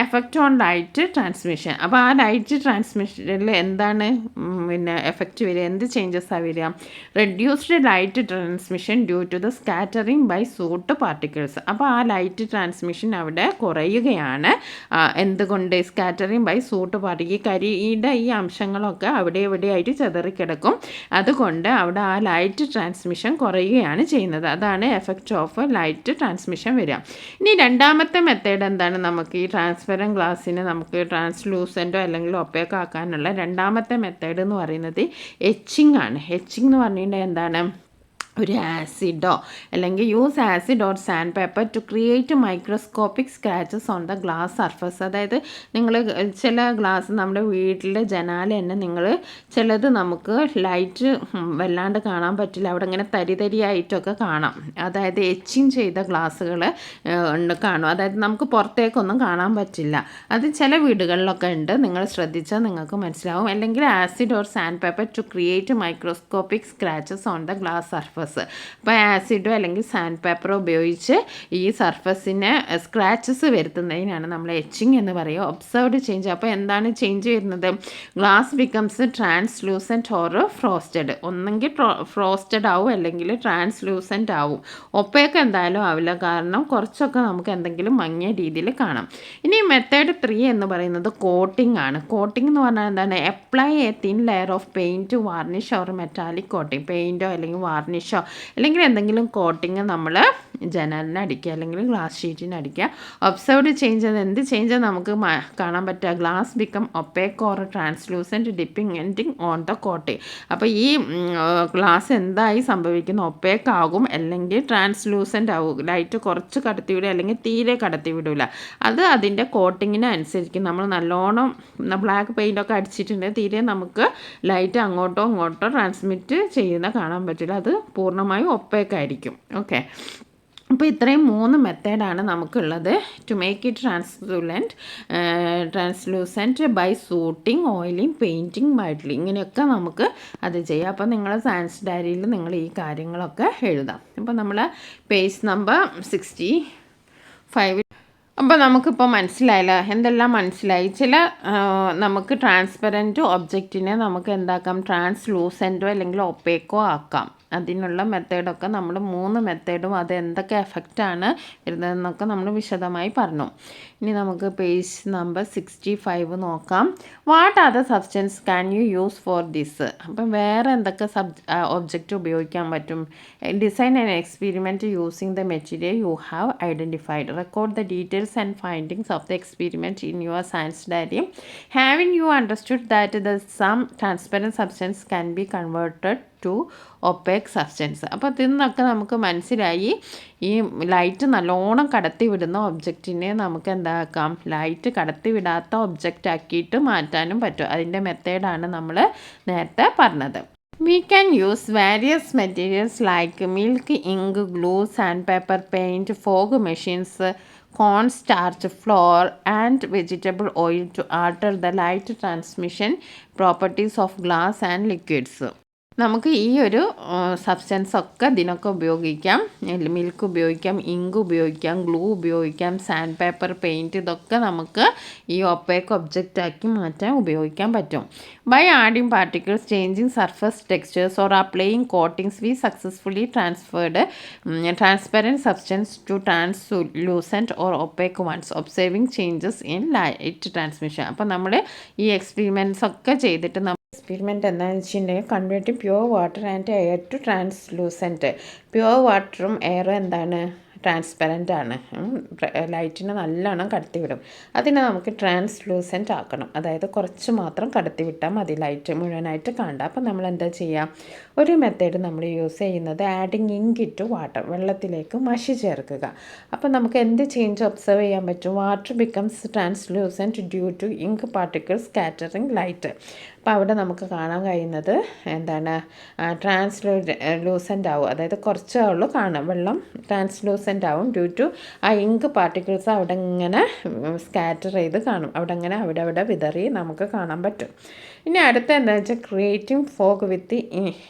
Effect on light transmission. അപ്പോൾ ആ ലൈറ്റ് ട്രാൻസ്മിഷനിൽ എന്താണ് പിന്നെ എഫക്റ്റ് വരിക, എന്ത് ചേഞ്ചസാണ് വരിക? Reduced light transmission due to the scattering by soot particles. അപ്പോൾ ആ ലൈറ്റ് ട്രാൻസ്മിഷൻ അവിടെ കുറയുകയാണ്. എന്തുകൊണ്ട്? സ്കാറ്ററിങ് ബൈ സൂട്ട് പാർട്ടിക്കിൾ, ഈ കരിയുടെ ഈ അംശങ്ങളൊക്കെ അവിടെ എവിടെയായിട്ട് ചെതറിക്കിടക്കും. അതുകൊണ്ട് അവിടെ ആ ലൈറ്റ് ട്രാൻസ്മിഷൻ കുറയുകയാണ് ചെയ്യുന്നത്. അതാണ് എഫക്റ്റ് ഓഫ് ലൈറ്റ് ട്രാൻസ്മിഷൻ വരിക. ഇനി രണ്ടാമത്തെ മെത്തേഡ് എന്താണ്? നമുക്ക് ഈ ട്രാൻസ്പെറൻറ്റ് ഗ്ലാസ്സിനെ നമുക്ക് ട്രാൻസ്ലൂസൻറ്റോ അല്ലെങ്കിൽ ഒപ്പേക്കോ ആക്കാനുള്ള രണ്ടാമത്തെ മെത്തേഡ് എന്ന് പറയുന്നത് എച്ചിങ് ആണ്. എച്ചിങ് എന്ന് പറഞ്ഞിട്ടുണ്ടെങ്കിൽ എന്താണ്? ഒരു ആസിഡോ അല്ലെങ്കിൽ use acid or sand paper two create microscopic scratches on the glass surface. അതായത് നിങ്ങൾ ചില ഗ്ലാസ് നമ്മുടെ വീട്ടിലെ ജനാല തന്നെ നിങ്ങൾ ചിലത് നമുക്ക് ലൈറ്റ് വല്ലാണ്ട് കാണാൻ പറ്റില്ല, അവിടെ ഇങ്ങനെ തരിതരിയായിട്ടൊക്കെ കാണാം. അതായത് എച്ചിങ് ചെയ്ത ഗ്ലാസ്സുകൾ കാണും. അതായത് നമുക്ക് പുറത്തേക്കൊന്നും കാണാൻ പറ്റില്ല. അത് ചില വീടുകളിലൊക്കെ ഉണ്ട്, നിങ്ങൾ ശ്രദ്ധിച്ചാൽ നിങ്ങൾക്ക് മനസ്സിലാവും. അല്ലെങ്കിൽ acid or sand paper two create microscopic scratches on the glass surface. അപ്പോൾ ആസിഡോ അല്ലെങ്കിൽ സാൻഡ് പേപ്പറോ ഉപയോഗിച്ച് ഈ സർഫസിന് സ്ക്രാച്ചസ് വരുത്തുന്നതിനാണ് നമ്മൾ എച്ചിങ് എന്ന് പറയുക. Observed change. അപ്പോൾ എന്താണ് ചേഞ്ച് വരുന്നത്? Glass becomes translucent or frosted. ഒന്നെങ്കിൽ ഫ്രോസ്റ്റഡ് ആവും അല്ലെങ്കിൽ ട്രാൻസ്ലൂസൻറ്റ് ആവും. ഒപ്പേക്ക് എന്തായാലും ആവില്ല, കാരണം കുറച്ചൊക്കെ നമുക്ക് എന്തെങ്കിലും മങ്ങിയ രീതിയിൽ കാണാം. ഇനി മെത്തേഡ് 3 എന്ന് പറയുന്നത് കോട്ടിംഗ് ആണ്. കോട്ടിംഗ് എന്ന് പറഞ്ഞാൽ എന്താണ്? Apply a thin layer of paint, varnish or metallic coating. പെയിൻറ്റോ അല്ലെങ്കിൽ വാർണിഷോ അല്ലെങ്കിൽ എന്തെങ്കിലും കോട്ടിങ് നമ്മൾ ജനലിന് അടിക്കുക അല്ലെങ്കിൽ ഗ്ലാസ് ഷീറ്റിന് അടിക്കുക. ഒബ്സർവ്ഡ് ചേഞ്ച്, എന്ത് ചേഞ്ച് നമുക്ക് കാണാൻ പറ്റുക? Glass become opaque or translucent depending on the coating. അപ്പോൾ ഈ ഗ്ലാസ് എന്തായി സംഭവിക്കുന്നു? ഒപ്പേക്ക് ആകും അല്ലെങ്കിൽ ട്രാൻസ്ലൂസൻറ്റ് ആവും. ലൈറ്റ് കുറച്ച് കടത്തി വിടുക അല്ലെങ്കിൽ തീരെ കടത്തി വിടില്ല. അത് അതിൻ്റെ കോട്ടിങ്ങിന് അനുസരിച്ച് നമ്മൾ നല്ലോണം ബ്ലാക്ക് പെയിൻ്റൊക്കെ അടിച്ചിട്ടുണ്ടെങ്കിൽ തീരെ നമുക്ക് ലൈറ്റ് അങ്ങോട്ടോ ഇങ്ങോട്ടോ ട്രാൻസ്മിറ്റ് ചെയ്യുന്ന കാണാൻ പറ്റില്ല. അത് പൂർണ്ണമായും ഒപ്പേക്കായിരിക്കും. ഓക്കെ, അപ്പോൾ ഇത്രയും 3 മെത്തേഡാണ് നമുക്കുള്ളത് to make it translucent by sooting, oiling, painting, middling. ഇങ്ങനെയൊക്കെ നമുക്ക് അത് ചെയ്യാം. അപ്പോൾ നിങ്ങൾ സയൻസ് ഡയറിയിൽ നിങ്ങൾ ഈ കാര്യങ്ങളൊക്കെ എഴുതാം. അപ്പോൾ നമ്മൾ പേജ് നമ്പർ 65. അപ്പോൾ നമുക്കിപ്പോൾ മനസ്സിലായില്ല, എന്തെല്ലാം മനസ്സിലായി? ചില നമുക്ക് ട്രാൻസ്പെറൻറ്റ് ഒബ്ജക്റ്റിനെ നമുക്ക് എന്താക്കാം? ട്രാൻസ്ലൂസൻറ്റോ അല്ലെങ്കിൽ ഒപ്പേക്കോ ആക്കാം. അതിനുള്ള മെത്തേഡൊക്കെ നമ്മൾ 3 മെത്തേഡും അത് എന്തൊക്കെ എഫക്റ്റാണ് വരുന്നതെന്നൊക്കെ നമ്മൾ വിശദമായി പറഞ്ഞു. ഇനി നമുക്ക് പേജ് നമ്പർ 65 നോക്കാം. What are the substance can you use for this? അപ്പം വേറെ എന്തൊക്കെ ഒബ്ജക്റ്റ് ഉപയോഗിക്കാൻ പറ്റും? Design and experiment using the material you have identified. Record the details and findings of the experiment in your science diary. Having you understood that the some transparent substance can be converted to opaque substance. അപ്പോൾ ഇതിൽ നിന്നൊക്കെ നമുക്ക് മനസ്സിലായി ഈ light നല്ലോണം കടത്തി വിടുന്ന ഒബ്ജക്റ്റിനെ നമുക്ക് എന്താക്കാം? ലൈറ്റ് കടത്തി വിടാത്ത ഒബ്ജക്റ്റ് ആക്കിയിട്ട് മാറ്റാനും പറ്റും. അതിൻ്റെ മെത്തേഡാണ് നമ്മൾ നേരത്തെ പറഞ്ഞത്. We can use various materials like milk, ink, glue, sandpaper, paint, fog machines, corn starch, flour and vegetable oil to alter the light transmission properties of glass and liquids. നമുക്ക് ഈ ഒരു സബ്സ്റ്റൻസ് ഒക്കെ ഇതിനൊക്കെ ഉപയോഗിക്കാം. മിൽക്ക് ഉപയോഗിക്കാം, ink ഉപയോഗിക്കാം, glue ഉപയോഗിക്കാം, sand paper, paint, ഇതൊക്കെ നമുക്ക് ഈ ഒപ്പേക്ക് ഒബ്ജക്റ്റ് ആക്കി മാറ്റാൻ ഉപയോഗിക്കാൻ പറ്റും. By adding particles, changing surface textures or applying coatings we successfully transparent substance to translucent or opaque ones, observing changes in light transmission. അപ്പോൾ നമ്മൾ ഈ എക്സ്പെരിമെൻറ്റ്സ് ഒക്കെ ചെയ്തിട്ട് എക്സ്പെരിമെൻറ്റ് എന്താണെന്ന് വെച്ചിട്ടുണ്ടെങ്കിൽ converting pure water and air to translucent. Pure വാട്ടറും എയറും എന്താണ്? ട്രാൻസ്പെറൻ്റ് ആണ്. ലൈറ്റിനെ നല്ലോണം കടത്തിവിടും. അതിനെ നമുക്ക് ട്രാൻസ്ലൂസൻറ്റ് ആക്കണം. അതായത് കുറച്ച് മാത്രം കടത്തിവിട്ടാൽ മതി, ലൈറ്റ് മുഴുവനായിട്ട് കാണണ്ട. അപ്പം നമ്മൾ എന്താ ചെയ്യുക? ഒരു മെത്തേഡ് നമ്മൾ യൂസ് ചെയ്യുന്നത് ആഡിങ് ഇങ്ക് ടു വാട്ടർ, വെള്ളത്തിലേക്ക് മഷി ചേർക്കുക. അപ്പം നമുക്ക് എന്ത് ചേഞ്ച് ഒബ്സർവ് ചെയ്യാൻ പറ്റും? Water becomes translucent due to ink particles scattering light. അപ്പോൾ അവിടെ നമുക്ക് കാണാൻ കഴിയുന്നത് എന്താണ്, ട്രാൻസ്ലൂസൻ്റ് ആവും, അതായത് കുറച്ചേ ഉള്ളൂ കാണാം, വെള്ളം ട്രാൻസ്ലൂസൻ്റ് ആവും ഡ്യൂ ടു ആ ഇങ്ക് പാർട്ടിക്കിൾസ് അവിടെ ഇങ്ങനെ സ്കാറ്റർ ചെയ്ത് കാണും, അവിടെ അവിടെ വിതറി നമുക്ക് കാണാൻ പറ്റും. ഇനി അടുത്ത എന്താ വെച്ചാൽ creating fog with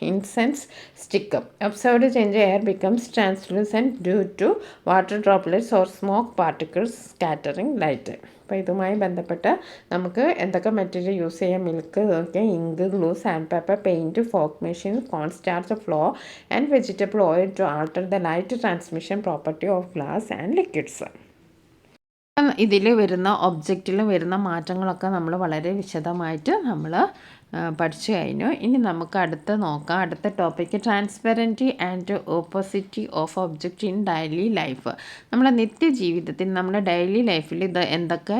incense stick. Observed change air becomes translucent due to water droplets or smoke particles scattering light. അപ്പോൾ ഇതുമായി ബന്ധപ്പെട്ട് നമുക്ക് എന്തൊക്കെ മെറ്റീരിയൽ യൂസ് ചെയ്യാം? Milk, ink, glue, sand paper, paint, fog machine, corn starch, flour and vegetable oil to alter the light transmission property of glass and liquids. ഇതിൽ വരുന്ന ഒബ്ജക്റ്റിലും വരുന്ന മാറ്റങ്ങളൊക്കെ നമ്മൾ വളരെ വിശദമായിട്ട് നമ്മൾ പഠിച്ചു കഴിഞ്ഞു. ഇനി നമുക്ക് അടുത്ത നോക്കാം. അടുത്ത topic transparency and opacity of object in daily life. നമ്മുടെ നിത്യജീവിതത്തിൽ നമ്മുടെ ഡെയിലി ലൈഫിൽ ഇത്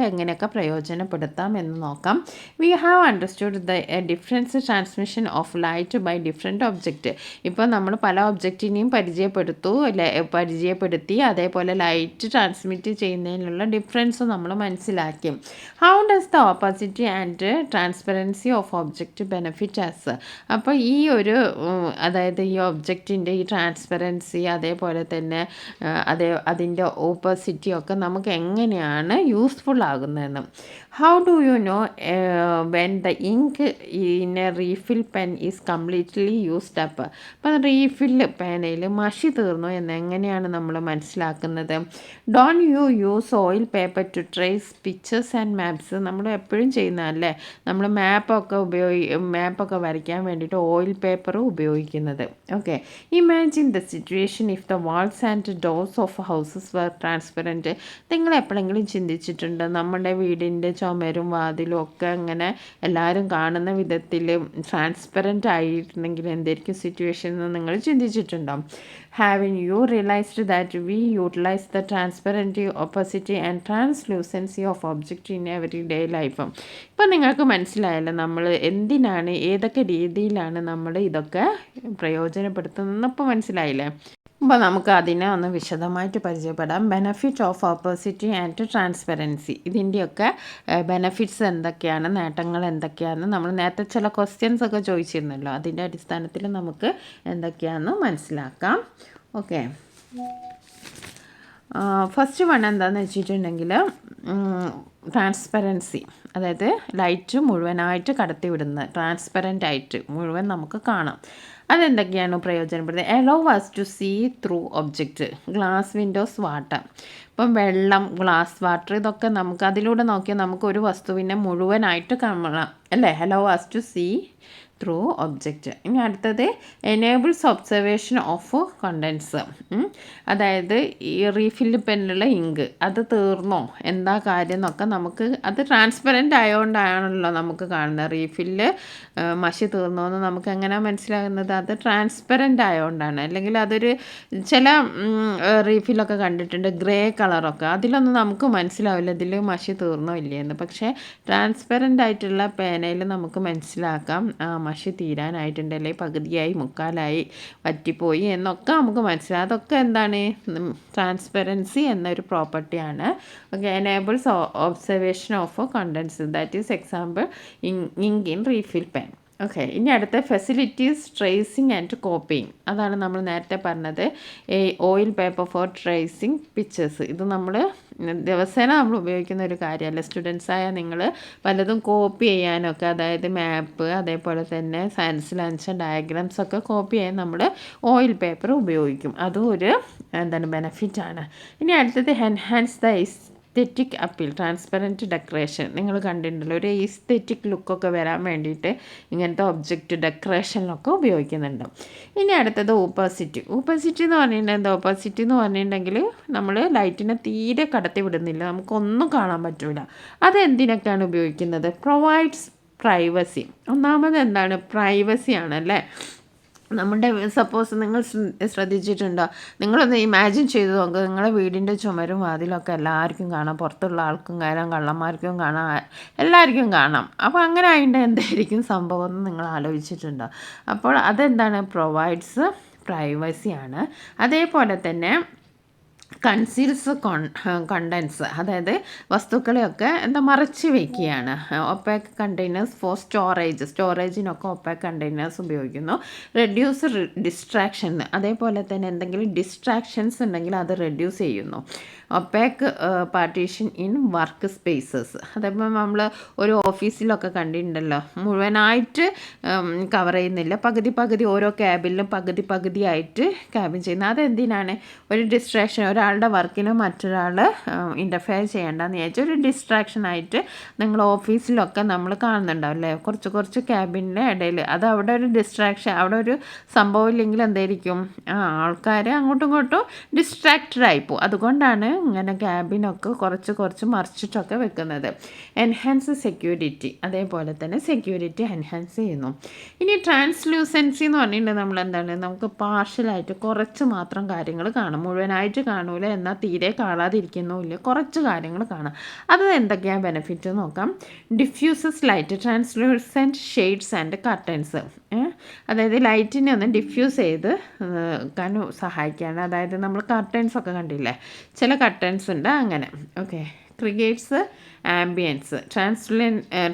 എങ്ങനെയൊക്കെ പ്രയോജനപ്പെടുത്താം എന്ന് നോക്കാം. We have understood the difference transmission of light by different object. ഇപ്പോൾ നമ്മൾ പല ഒബ്ജക്റ്റിനെയും പരിചയപ്പെടുത്തി അതേപോലെ ലൈറ്റ് ട്രാൻസ്മിറ്റ് ചെയ്യുന്നതിനുള്ള ഡിഫറൻസ് നമ്മൾ മനസ്സിലാക്കി. How does the opacity and transparency of object benefit us. അപ്പോൾ ഈ ഒരു അതായത് ഈ ഒബ്ജക്റ്റിൻ്റെ ഈ ട്രാൻസ്പെറൻസി അതേപോലെ തന്നെ അതിൻ്റെ ഓപ്പോസിറ്റി ഒക്കെ നമുക്ക് എങ്ങനെയാണ് യൂസ്ഫുൾ ആകുന്നതെന്ന്. How do you know when the ink in a refill pen is completely used up. അപ്പം റീഫിൽ പേനയിൽ മഷി തീർന്നു എന്ന് എങ്ങനെയാണ് നമ്മൾ മനസ്സിലാക്കുന്നത്? Don't you use oil paper to trace pictures and maps. നമ്മൾ എപ്പോഴും ചെയ്യുന്നതല്ലേ, നമ്മൾ മാപ്പൊക്കെ വരയ്ക്കാൻ വേണ്ടിയിട്ട് ഓയിൽ പേപ്പർ ഉപയോഗിക്കുന്നത്. Okay, imagine the situation if the walls and doors of houses were transparent. നിങ്ങൾ എപ്പോഴെങ്കിലും ചിന്തിച്ചിട്ടുണ്ട് നമ്മുടെ വീടിൻ്റെ ചുമരും വാതിലും ഒക്കെ അങ്ങനെ എല്ലാവരും കാണുന്ന വിധത്തിൽ ട്രാൻസ്പെറൻറ്റ് ആയിരുന്നെങ്കിൽ എന്തായിരിക്കും സിറ്റുവേഷൻ എന്ന് നിങ്ങൾ ചിന്തിച്ചിട്ടുണ്ടോ? Having you realised that we utilise the transparency, opacity and translucency of object in every day life. ഇപ്പം നിങ്ങൾക്ക് മനസ്സിലായല്ലോ നമ്മൾ എന്തിനാണ് ഏതൊക്കെ രീതിയിലാണ് നമ്മൾ ഇതൊക്കെ പ്രയോജനപ്പെടുത്തുന്നതെന്ന് ഇപ്പോൾ മനസ്സിലായില്ലേ? അപ്പോൾ നമുക്ക് അതിനെ ഒന്ന് വിശദമായിട്ട് പരിചയപ്പെടാം. Benefit of opacity and transparency. ഇതിൻ്റെയൊക്കെ ബെനഫിറ്റ്സ് എന്തൊക്കെയാണ്, നേട്ടങ്ങൾ എന്തൊക്കെയാണെന്ന് നമ്മൾ നേരത്തെ ചില ക്വസ്റ്റ്യൻസ് ഒക്കെ ചോദിച്ചിരുന്നല്ലോ, അതിൻ്റെ അടിസ്ഥാനത്തിൽ നമുക്ക് എന്തൊക്കെയാണെന്ന് മനസ്സിലാക്കാം. ഓക്കെ, ഫസ്റ്റ് വൺ എന്താണെന്ന് വെച്ചിട്ടുണ്ടെങ്കിൽ ട്രാൻസ്പെറൻസി, അതായത് ലൈറ്റ് മുഴുവനായിട്ട് കടത്തിവിടുന്നത്, ട്രാൻസ്പെറൻ്റ് ആയിട്ട് മുഴുവൻ നമുക്ക് കാണാം. അതെന്തൊക്കെയാണ് പ്രയോജനപ്പെടുന്നത്? Allows us to see through object, glass, windows, water. ഇപ്പം വെള്ളം, ഗ്ലാസ്, വാട്ടർ, ഇതൊക്കെ നമുക്ക് അതിലൂടെ നോക്കിയാൽ നമുക്ക് ഒരു വസ്തുവിനെ മുഴുവനായിട്ട് കാണാം അല്ലേ? Allows us to see through object. ഇനി അടുത്തത് എനേബിൾസ് ഒബ്സർവേഷൻ ഓഫ് കണ്ടൻസ്. അതായത് ഈ റീഫില്ല് പെന്നിലുള്ള ഇങ്ക് അത് തീർന്നോ എന്താ കാര്യം എന്നൊക്കെ നമുക്ക്, അത് ട്രാൻസ്പെറൻ്റ് ആയതുകൊണ്ടാണല്ലോ നമുക്ക് കാണുന്നത്. റീഫില്ല് മഷി തീർന്നോ എന്ന് നമുക്ക് എങ്ങനെയാണ് മനസ്സിലാകുന്നത്? അത് ട്രാൻസ്പെറൻ്റ് ആയതുകൊണ്ടാണ്. അല്ലെങ്കിൽ അതൊരു ചില റീഫില്ലൊക്കെ കണ്ടിട്ടുണ്ട് ഗ്രേ കളറൊക്കെ, അതിലൊന്നും നമുക്ക് മനസ്സിലാവില്ല ഇതിൽ മഷി തീർന്നോ ഇല്ലയെന്ന്. പക്ഷേ ട്രാൻസ്പെറൻ്റ് ആയിട്ടുള്ള പേനയിൽ നമുക്ക് മനസ്സിലാക്കാം മഷി തീരാനായിട്ടുണ്ട്, അല്ലെങ്കിൽ പകുതിയായി, മുക്കാലായി, വറ്റിപ്പോയി എന്നൊക്കെ നമുക്ക് മനസ്സിലാവും. അതൊക്കെ എന്താണ്? ട്രാൻസ്പെറൻസി എന്നൊരു പ്രോപ്പർട്ടിയാണ്. Okay, enables observation of contents, that is example ink in refill pen. Okay, ഇനി അടുത്ത ഫെസിലിറ്റീസ് ട്രേസിങ് ആൻഡ് കോപ്പിങ്. അതാണ് നമ്മൾ നേരത്തെ പറഞ്ഞത്, oil paper for tracing pictures. ഇത് നമ്മൾ ദിവസേന നമ്മൾ ഉപയോഗിക്കുന്ന ഒരു കാര്യമല്ല. സ്റ്റുഡൻസായ നിങ്ങൾ പലതും കോപ്പി ചെയ്യാനൊക്കെ, അതായത് മാപ്പ് അതേപോലെ തന്നെ സയൻസ് ലഞ്ച് ഡയഗ്രാംസ് ഒക്കെ കോപ്പി ചെയ്യാൻ നമ്മൾ ഓയിൽ പേപ്പർ ഉപയോഗിക്കും. അതും ഒരു ബെനഫിറ്റാണ്. ഇനി അടുത്തത് enhance the aesthetic appeal, transparent decoration. നിങ്ങൾ കണ്ടിട്ടുണ്ടല്ലോ, ഒരു എസ്തെറ്റിക് ലുക്കൊക്കെ വരാൻ വേണ്ടിയിട്ട് ഇങ്ങനത്തെ ഒബ്ജക്റ്റ് ഡെക്കറേഷനിലൊക്കെ ഉപയോഗിക്കുന്നുണ്ട്. ഇനി അടുത്തത് ഓപ്പോസിറ്റി. ഓപ്പോസിറ്റി എന്ന് പറഞ്ഞിട്ടുണ്ടെങ്കിൽ എന്താ? ഓപ്പോസിറ്റി എന്ന് പറഞ്ഞിട്ടുണ്ടെങ്കിൽ നമ്മൾ ലൈറ്റിനെ തീരെ കടത്തി വിടുന്നില്ല, നമുക്കൊന്നും കാണാൻ പറ്റില്ല. അതെന്തിനൊക്കെയാണ് ഉപയോഗിക്കുന്നത്? Provides privacy. ഒന്നാമത് എന്താണ്? പ്രൈവസി ആണല്ലേ. നമ്മുടെ സപ്പോസ് നിങ്ങൾ ശ്രദ്ധിച്ചിട്ടുണ്ടോ? നിങ്ങളൊന്ന് ഇമാജിൻ ചെയ്ത് നോക്കുക, നിങ്ങളുടെ വീടിൻ്റെ ചുമരും വാതിലൊക്കെ എല്ലാവർക്കും കാണാം, പുറത്തുള്ള ആൾക്കും കാണാം, കള്ളന്മാർക്കും കാണാം, എല്ലാവർക്കും കാണാം. അപ്പോൾ അങ്ങനെ ആയിട്ട് എന്തായിരിക്കും സംഭവം എന്ന് നിങ്ങൾ ആലോചിച്ചിട്ടുണ്ടോ? അപ്പോൾ അതെന്താണ്? പ്രൊവൈഡ്സ് പ്രൈവസിയാണ്. അതേപോലെ തന്നെ കൺസീൽസ് കണ്ടൻസ്, അതായത് വസ്തുക്കളെയൊക്കെ മറച്ച് വയ്ക്കുകയാണ്. ഒപ്പാക്ക് കണ്ടെയ്നേഴ്സ് ഫോർ സ്റ്റോറേജിനൊക്കെ ഒപ്പാക്ക് കണ്ടെയ്നേഴ്സ് ഉപയോഗിക്കുന്നു. റെഡ്യൂസ് ഡിസ്ട്രാക്ഷൻ, അതേപോലെ തന്നെ എന്തെങ്കിലും ഡിസ്ട്രാക്ഷൻസ് ഉണ്ടെങ്കിൽ അത് റെഡ്യൂസ് ചെയ്യുന്നു. Opaque partition in work spaces, അതേപോലെ നമ്മൾ ഒരു ഓഫീസിലൊക്കെ കണ്ടിട്ടുണ്ടല്ലോ, മുഴുവനായിട്ട് കവർ ചെയ്യുന്നില്ല, പകുതി ഓരോ ക്യാബിനിലും പകുതിയായിട്ട് ക്യാബിൻ ചെയ്യുന്നത്. അതെന്തിനാണ്? ഒരു ഡിസ്ട്രാക്ഷൻ, ഒരാളുടെ വർക്കിന് മറ്റൊരാൾ ഇൻ്റർഫെയർ ചെയ്യേണ്ടെന്ന് വിചാരിച്ചാൽ ഒരു ഡിസ്ട്രാക്ഷനായിട്ട് നിങ്ങൾ ഓഫീസിലൊക്കെ നമ്മൾ കാണുന്നുണ്ടാവും അല്ലേ, കുറച്ച് ക്യാബിൻ്റെ ഇടയിൽ. അത് അവിടെ ഒരു ഡിസ്ട്രാക്ഷൻ, അവിടെ ഒരു സംഭവം ഇല്ലെങ്കിൽ എന്തായിരിക്കും, ആൾക്കാർ അങ്ങോട്ടും ഇങ്ങോട്ടും ഡിസ്ട്രാക്റ്റഡ് ആയിപ്പോവും. അതുകൊണ്ടാണ് ഇങ്ങനെ ക്യാബിനൊക്കെ കുറച്ച് മറിച്ചിട്ടൊക്കെ വെക്കുന്നത്. എൻഹാൻസ് സെക്യൂരിറ്റി, അതേപോലെ തന്നെ സെക്യൂരിറ്റി എൻഹാൻസ് ചെയ്യുന്നു. ഇനി ട്രാൻസ്ലൂസൻസി എന്ന് പറഞ്ഞിട്ടുണ്ടെങ്കിൽ നമ്മൾ എന്താണ്, നമുക്ക് പാർഷ്യലായിട്ട് കുറച്ച് മാത്രം കാര്യങ്ങൾ കാണാം, മുഴുവനായിട്ട് കാണൂല, എന്നാൽ തീരെ കാണാതിരിക്കുന്നുമില്ല, കുറച്ച് കാര്യങ്ങൾ കാണാം. അത് എന്തൊക്കെയാണ് ബെനിഫിറ്റ് നോക്കാം. Diffuses light, translucent shades and curtains, അതായത് ലൈറ്റിനെ ഒന്ന് ഡിഫ്യൂസ് ചെയ്ത് സഹായിക്കുകയാണ്. അതായത് നമ്മൾ കർട്ടൻസ് ഒക്കെ കണ്ടില്ലേ, ചില കർട്ടൻസ് ഉണ്ട് അങ്ങനെ. Okay, creates ambience,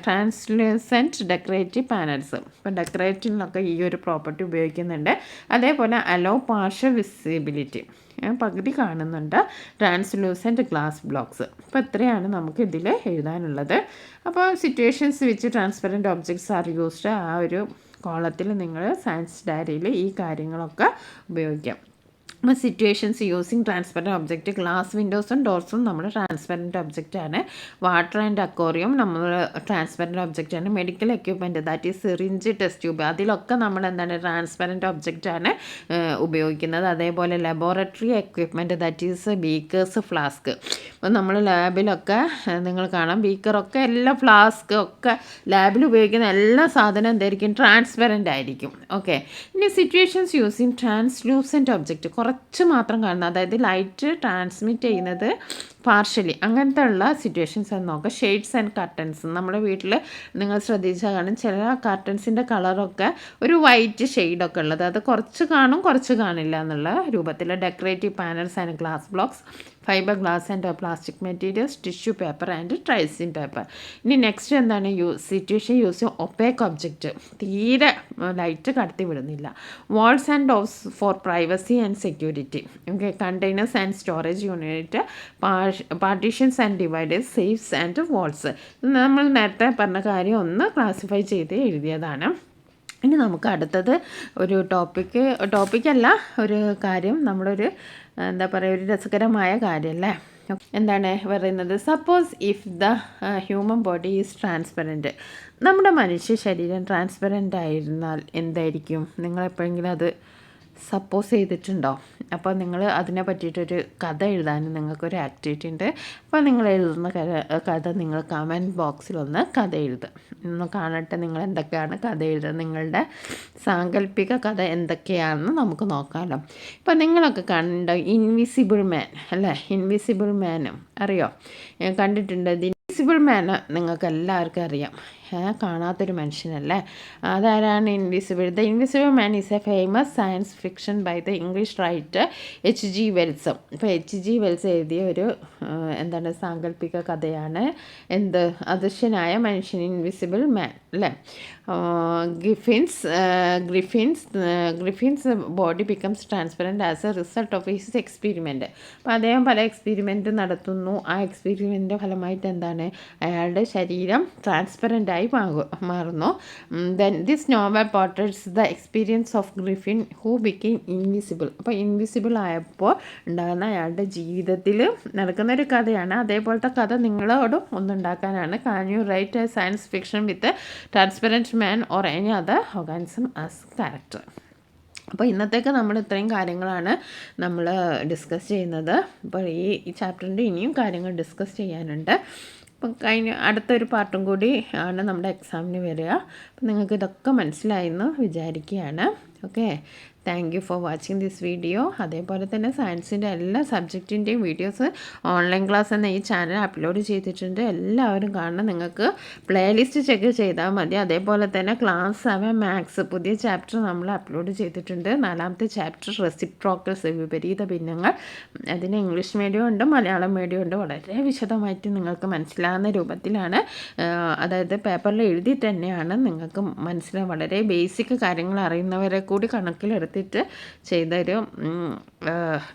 translucent decorative panels, ഇപ്പോൾ ഡെക്കറേറ്റീവിനൊക്കെ ഈ ഒരു പ്രോപ്പർട്ടി ഉപയോഗിക്കുന്നുണ്ട്. അതേപോലെ അലോ പാർഷ്യൽ വിസിബിലിറ്റി, പകുതി കാണുന്നുണ്ട്. Translucent glass blocks. അപ്പോൾ ഇത്രയാണ് നമുക്ക് ഇതിൽ എഴുതാനുള്ളത്. അപ്പോൾ situations which transparent objects are used, ആ ഒരു കോളത്തിൽ നിങ്ങൾ സയൻസ് ഡയറിയിൽ ഈ കാര്യങ്ങളൊക്കെ ഉപയോഗിക്കാം. അപ്പോൾ situations using transparent object, glass വിൻഡോസും ഡോർസും നമ്മൾ ട്രാൻസ്പെറൻറ്റ് ഒബ്ജക്റ്റാണ്. വാട്ടർ ആൻഡ് അക്വേറിയം നമ്മൾ ട്രാൻസ്പെറൻറ്റ് ഒബ്ജക്റ്റാണ്. Medical equipment, that is syringe, test tube, അതിലൊക്കെ നമ്മൾ എന്താണ് ട്രാൻസ്പെറൻറ്റ് ഒബ്ജക്റ്റാണ് ഉപയോഗിക്കുന്നത്. അതേപോലെ laboratory equipment, that is beakers, flask. അപ്പോൾ നമ്മൾ ലാബിലൊക്കെ നിങ്ങൾ കാണാം, ബീക്കറൊക്കെ എല്ലാ ഫ്ലാസ്ക് ഒക്കെ ലാബിൽ ഉപയോഗിക്കുന്ന എല്ലാ സാധനം എന്തായിരിക്കും, ട്രാൻസ്പെറൻ്റ് ആയിരിക്കും. ഓക്കെ, ഇനി സിറ്റുവേഷൻസ് യൂസിങ് ട്രാൻസ്ലൂസൻറ്റ് ഒബ്ജക്റ്റ്, കുറച്ച് മാത്രം കാണുന്നത്, അതായത് ലൈറ്റ് ട്രാൻസ്മിറ്റ് ചെയ്യുന്നത് പാർഷ്യലി, അങ്ങനത്തെ ഉള്ള സിറ്റുവേഷൻസ് എന്ന് നോക്കാം. ഷെയ്ഡ്സ് ആൻഡ് കർട്ടൻസ്, നമ്മുടെ വീട്ടിൽ നിങ്ങൾ ശ്രദ്ധിച്ചാൽ കാണും, ചില കർട്ടൻസിൻ്റെ കളറൊക്കെ ഒരു വൈറ്റ് ഷെയ്ഡൊക്കെ ഉള്ളത്, അത് കുറച്ച് കാണും കുറച്ച് കാണില്ല എന്നുള്ള രൂപത്തിൽ. Decorative panels and glass blocks, fibre glass and plastic materials, tissue paper and tracing paper. ഇനി നെക്സ്റ്റ് എന്താണ്, സിറ്റുവേഷൻ യൂസ് ഒപ്പേക്ക് ഒബ്ജക്റ്റ്, തീരെ ലൈറ്റ് കടത്തി വിടുന്നില്ല. Walls and doors for privacy and security. Okay, containers and storage unit, partitions and dividers, safes and walls. നമ്മൾ നേരത്തെ പറഞ്ഞ കാര്യം ഒന്ന് ക്ലാസിഫൈ ചെയ്ത് എഴുതിയതാണ്. ഇനി നമുക്ക് അടുത്തത് ഒരു ടോപ്പിക്കല്ല, ഒരു കാര്യം, നമ്മളൊരു എന്താ പറയുക, ഒരു രസകരമായ കാര്യമല്ലേ. എന്താണ് പറയുന്നത്, suppose if the human body is transparent, നമ്മുടെ മനുഷ്യ ശരീരം ട്രാൻസ്പെറൻ്റ് ആയിരുന്നാൽ എന്തായിരിക്കും? നിങ്ങളെപ്പോഴെങ്കിലും അത് സപ്പോസ് ചെയ്തിട്ടുണ്ടോ? അപ്പോൾ നിങ്ങൾ അതിനെ പറ്റിയിട്ടൊരു കഥ എഴുതാനും നിങ്ങൾക്കൊരു ആക്ടിവിറ്റി ഉണ്ട്. അപ്പോൾ നിങ്ങൾ എഴുതുന്ന കഥ നിങ്ങൾ കമൻറ്റ് ബോക്സിലൊന്ന് കഥ എഴുതുക. ഒന്ന് കാണട്ടെ നിങ്ങൾ എന്തൊക്കെയാണ് കഥ എഴുതുക, നിങ്ങളുടെ സാങ്കല്പിക കഥ എന്തൊക്കെയാണെന്ന് നമുക്ക് നോക്കാമല്ലോ. ഇപ്പോൾ നിങ്ങളൊക്കെ കണ്ട ഇൻവിസിബിൾ മാൻ അല്ലേ, ഇൻവിസിബിൾ മാനും അറിയോ, കണ്ടിട്ടുണ്ട്. ഇൻവിസിബിൾ മാൻ നിങ്ങൾക്ക് എല്ലാവർക്കും അറിയാം, കാണാത്തൊരു മനുഷ്യനല്ലേ. അതാരാണ് invisible? The invisible man is a famous science fiction by the English writer H.G. Wells. ഇപ്പോൾ H.G. വെൽസ് എഴുതിയ ഒരു എന്താണ് സാങ്കല്പിക കഥയാണ് എന്ത്, അദൃശ്യനായ മനുഷ്യൻ, ഇൻവിസിബിൾ മാൻ അല്ലേ. Griffin's body becomes transparent as a result of his experiment. അപ്പോൾ അദ്ദേഹം പല എക്സ്പെരിമെൻറ്റ് നടത്തുന്നു. ആ എക്സ്പെരിമെൻറ്റിൻ്റെ ഫലമായിട്ട് എന്താണ്, അയാളുടെ ശരീരം ട്രാൻസ്പെറൻ്റ് ആയി മാറുന്നു. Then this novel portraits the experience of Griffin who became invisible. അപ്പോൾ ഇൻവിസിബിൾ ആയപ്പോൾ ഉണ്ടാകുന്ന അയാളുടെ ജീവിതത്തിൽ നടക്കുന്നൊരു കഥയാണ്. അതേപോലത്തെ കഥ നിങ്ങളോടും ഒന്നുണ്ടാക്കാനാണ്. Can you write a science fiction with transparent man or any other organism as character. അപ്പോൾ ഇന്നത്തേക്ക് നമ്മൾ ഇത്രയും കാര്യങ്ങളാണ് നമ്മൾ ഡിസ്കസ് ചെയ്യുന്നത്. അപ്പോൾ ഈ ചാപ്റ്ററിൻ്റെ ഇനിയും കാര്യങ്ങൾ ഡിസ്കസ് ചെയ്യാനുണ്ട്. അപ്പം അടുത്തൊരു പാർട്ടും കൂടി ആണ് നമ്മുടെ എക്സാമിന് വരിക. അപ്പം നിങ്ങൾക്ക് ഇതൊക്കെ മനസ്സിലായെന്ന് വിചാരിക്കുകയാണ്. Okay, thank you for watching this video. അതേപോലെ തന്നെ സയൻസിൻ്റെ എല്ലാ സബ്ജക്റ്റിൻ്റെയും വീഡിയോസ് ഓൺലൈൻ ക്ലാസ് എന്ന ഈ ചാനൽ അപ്ലോഡ് ചെയ്തിട്ടുണ്ട്. എല്ലാവരും കാണണം. നിങ്ങൾക്ക് പ്ലേലിസ്റ്റ് ചെക്ക് ചെയ്താൽ മതി. അതേപോലെ തന്നെ ക്ലാസ് 7 മാത്സ് പുതിയ ചാപ്റ്റർ നമ്മൾ അപ്ലോഡ് ചെയ്തിട്ടുണ്ട്. 4ാമത്തെ ചാപ്റ്റർ റെസിപ്രോക്കൽസ്, വിപരീത ഭിന്നങ്ങൾ. അതിന് ഇംഗ്ലീഷ് മീഡിയം ഉണ്ട്, മലയാളം മീഡിയം ഉണ്ട്. വളരെ വിശദമായിട്ട് നിങ്ങൾക്ക് മനസ്സിലാകുന്ന രൂപത്തിലാണ്, അതായത് പേപ്പറിൽ എഴുതി തന്നെയാണ് നിങ്ങൾക്ക് മനസ്സിലാവും. വളരെ ബേസിക് കാര്യങ്ങൾ അറിയുന്നവരെ കൂടി കണക്കിലെടുത്തിട്ട് ചെയ്തൊരു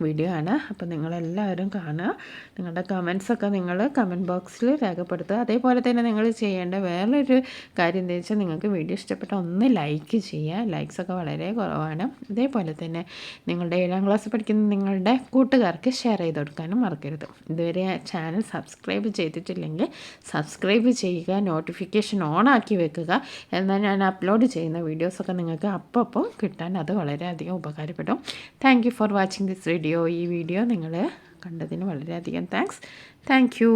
വീഡിയോ ആണ്. അപ്പോൾ നിങ്ങളെല്ലാവരും കാണുക. നിങ്ങളുടെ കമൻസൊക്കെ നിങ്ങൾ കമൻറ്റ് ബോക്സിൽ രേഖപ്പെടുത്തുക. അതേപോലെ തന്നെ നിങ്ങൾ ചെയ്യേണ്ട വേറൊരു കാര്യം എന്താ വെച്ചാൽ, നിങ്ങൾക്ക് വീഡിയോ ഇഷ്ടപ്പെട്ട ഒന്ന് ലൈക്ക് ചെയ്യുക. ലൈക്സൊക്കെ വളരെ കുറവാണ്. അതേപോലെ തന്നെ നിങ്ങളുടെ 7ാം ക്ലാസ് പഠിക്കുന്ന നിങ്ങളുടെ കൂട്ടുകാർക്ക് ഷെയർ ചെയ്ത് കൊടുക്കാനും മറക്കരുത്. ഇതുവരെ ചാനൽ സബ്സ്ക്രൈബ് ചെയ്തിട്ടില്ലെങ്കിൽ സബ്സ്ക്രൈബ് ചെയ്യുക, നോട്ടിഫിക്കേഷൻ ഓൺ ആക്കി വെക്കുക. എന്നാൽ ഞാൻ അപ്ലോഡ് ചെയ്യുന്ന വീഡിയോസൊക്കെ നിങ്ങൾക്ക് അപ്പം കിട്ടാൻ അത് വളരെയധികം ഉപകാരപ്പെടും. Thank you for watching this video. ഈ വീഡിയോ നിങ്ങൾ കണ്ടതിന് വളരെയധികം താങ്ക് യു.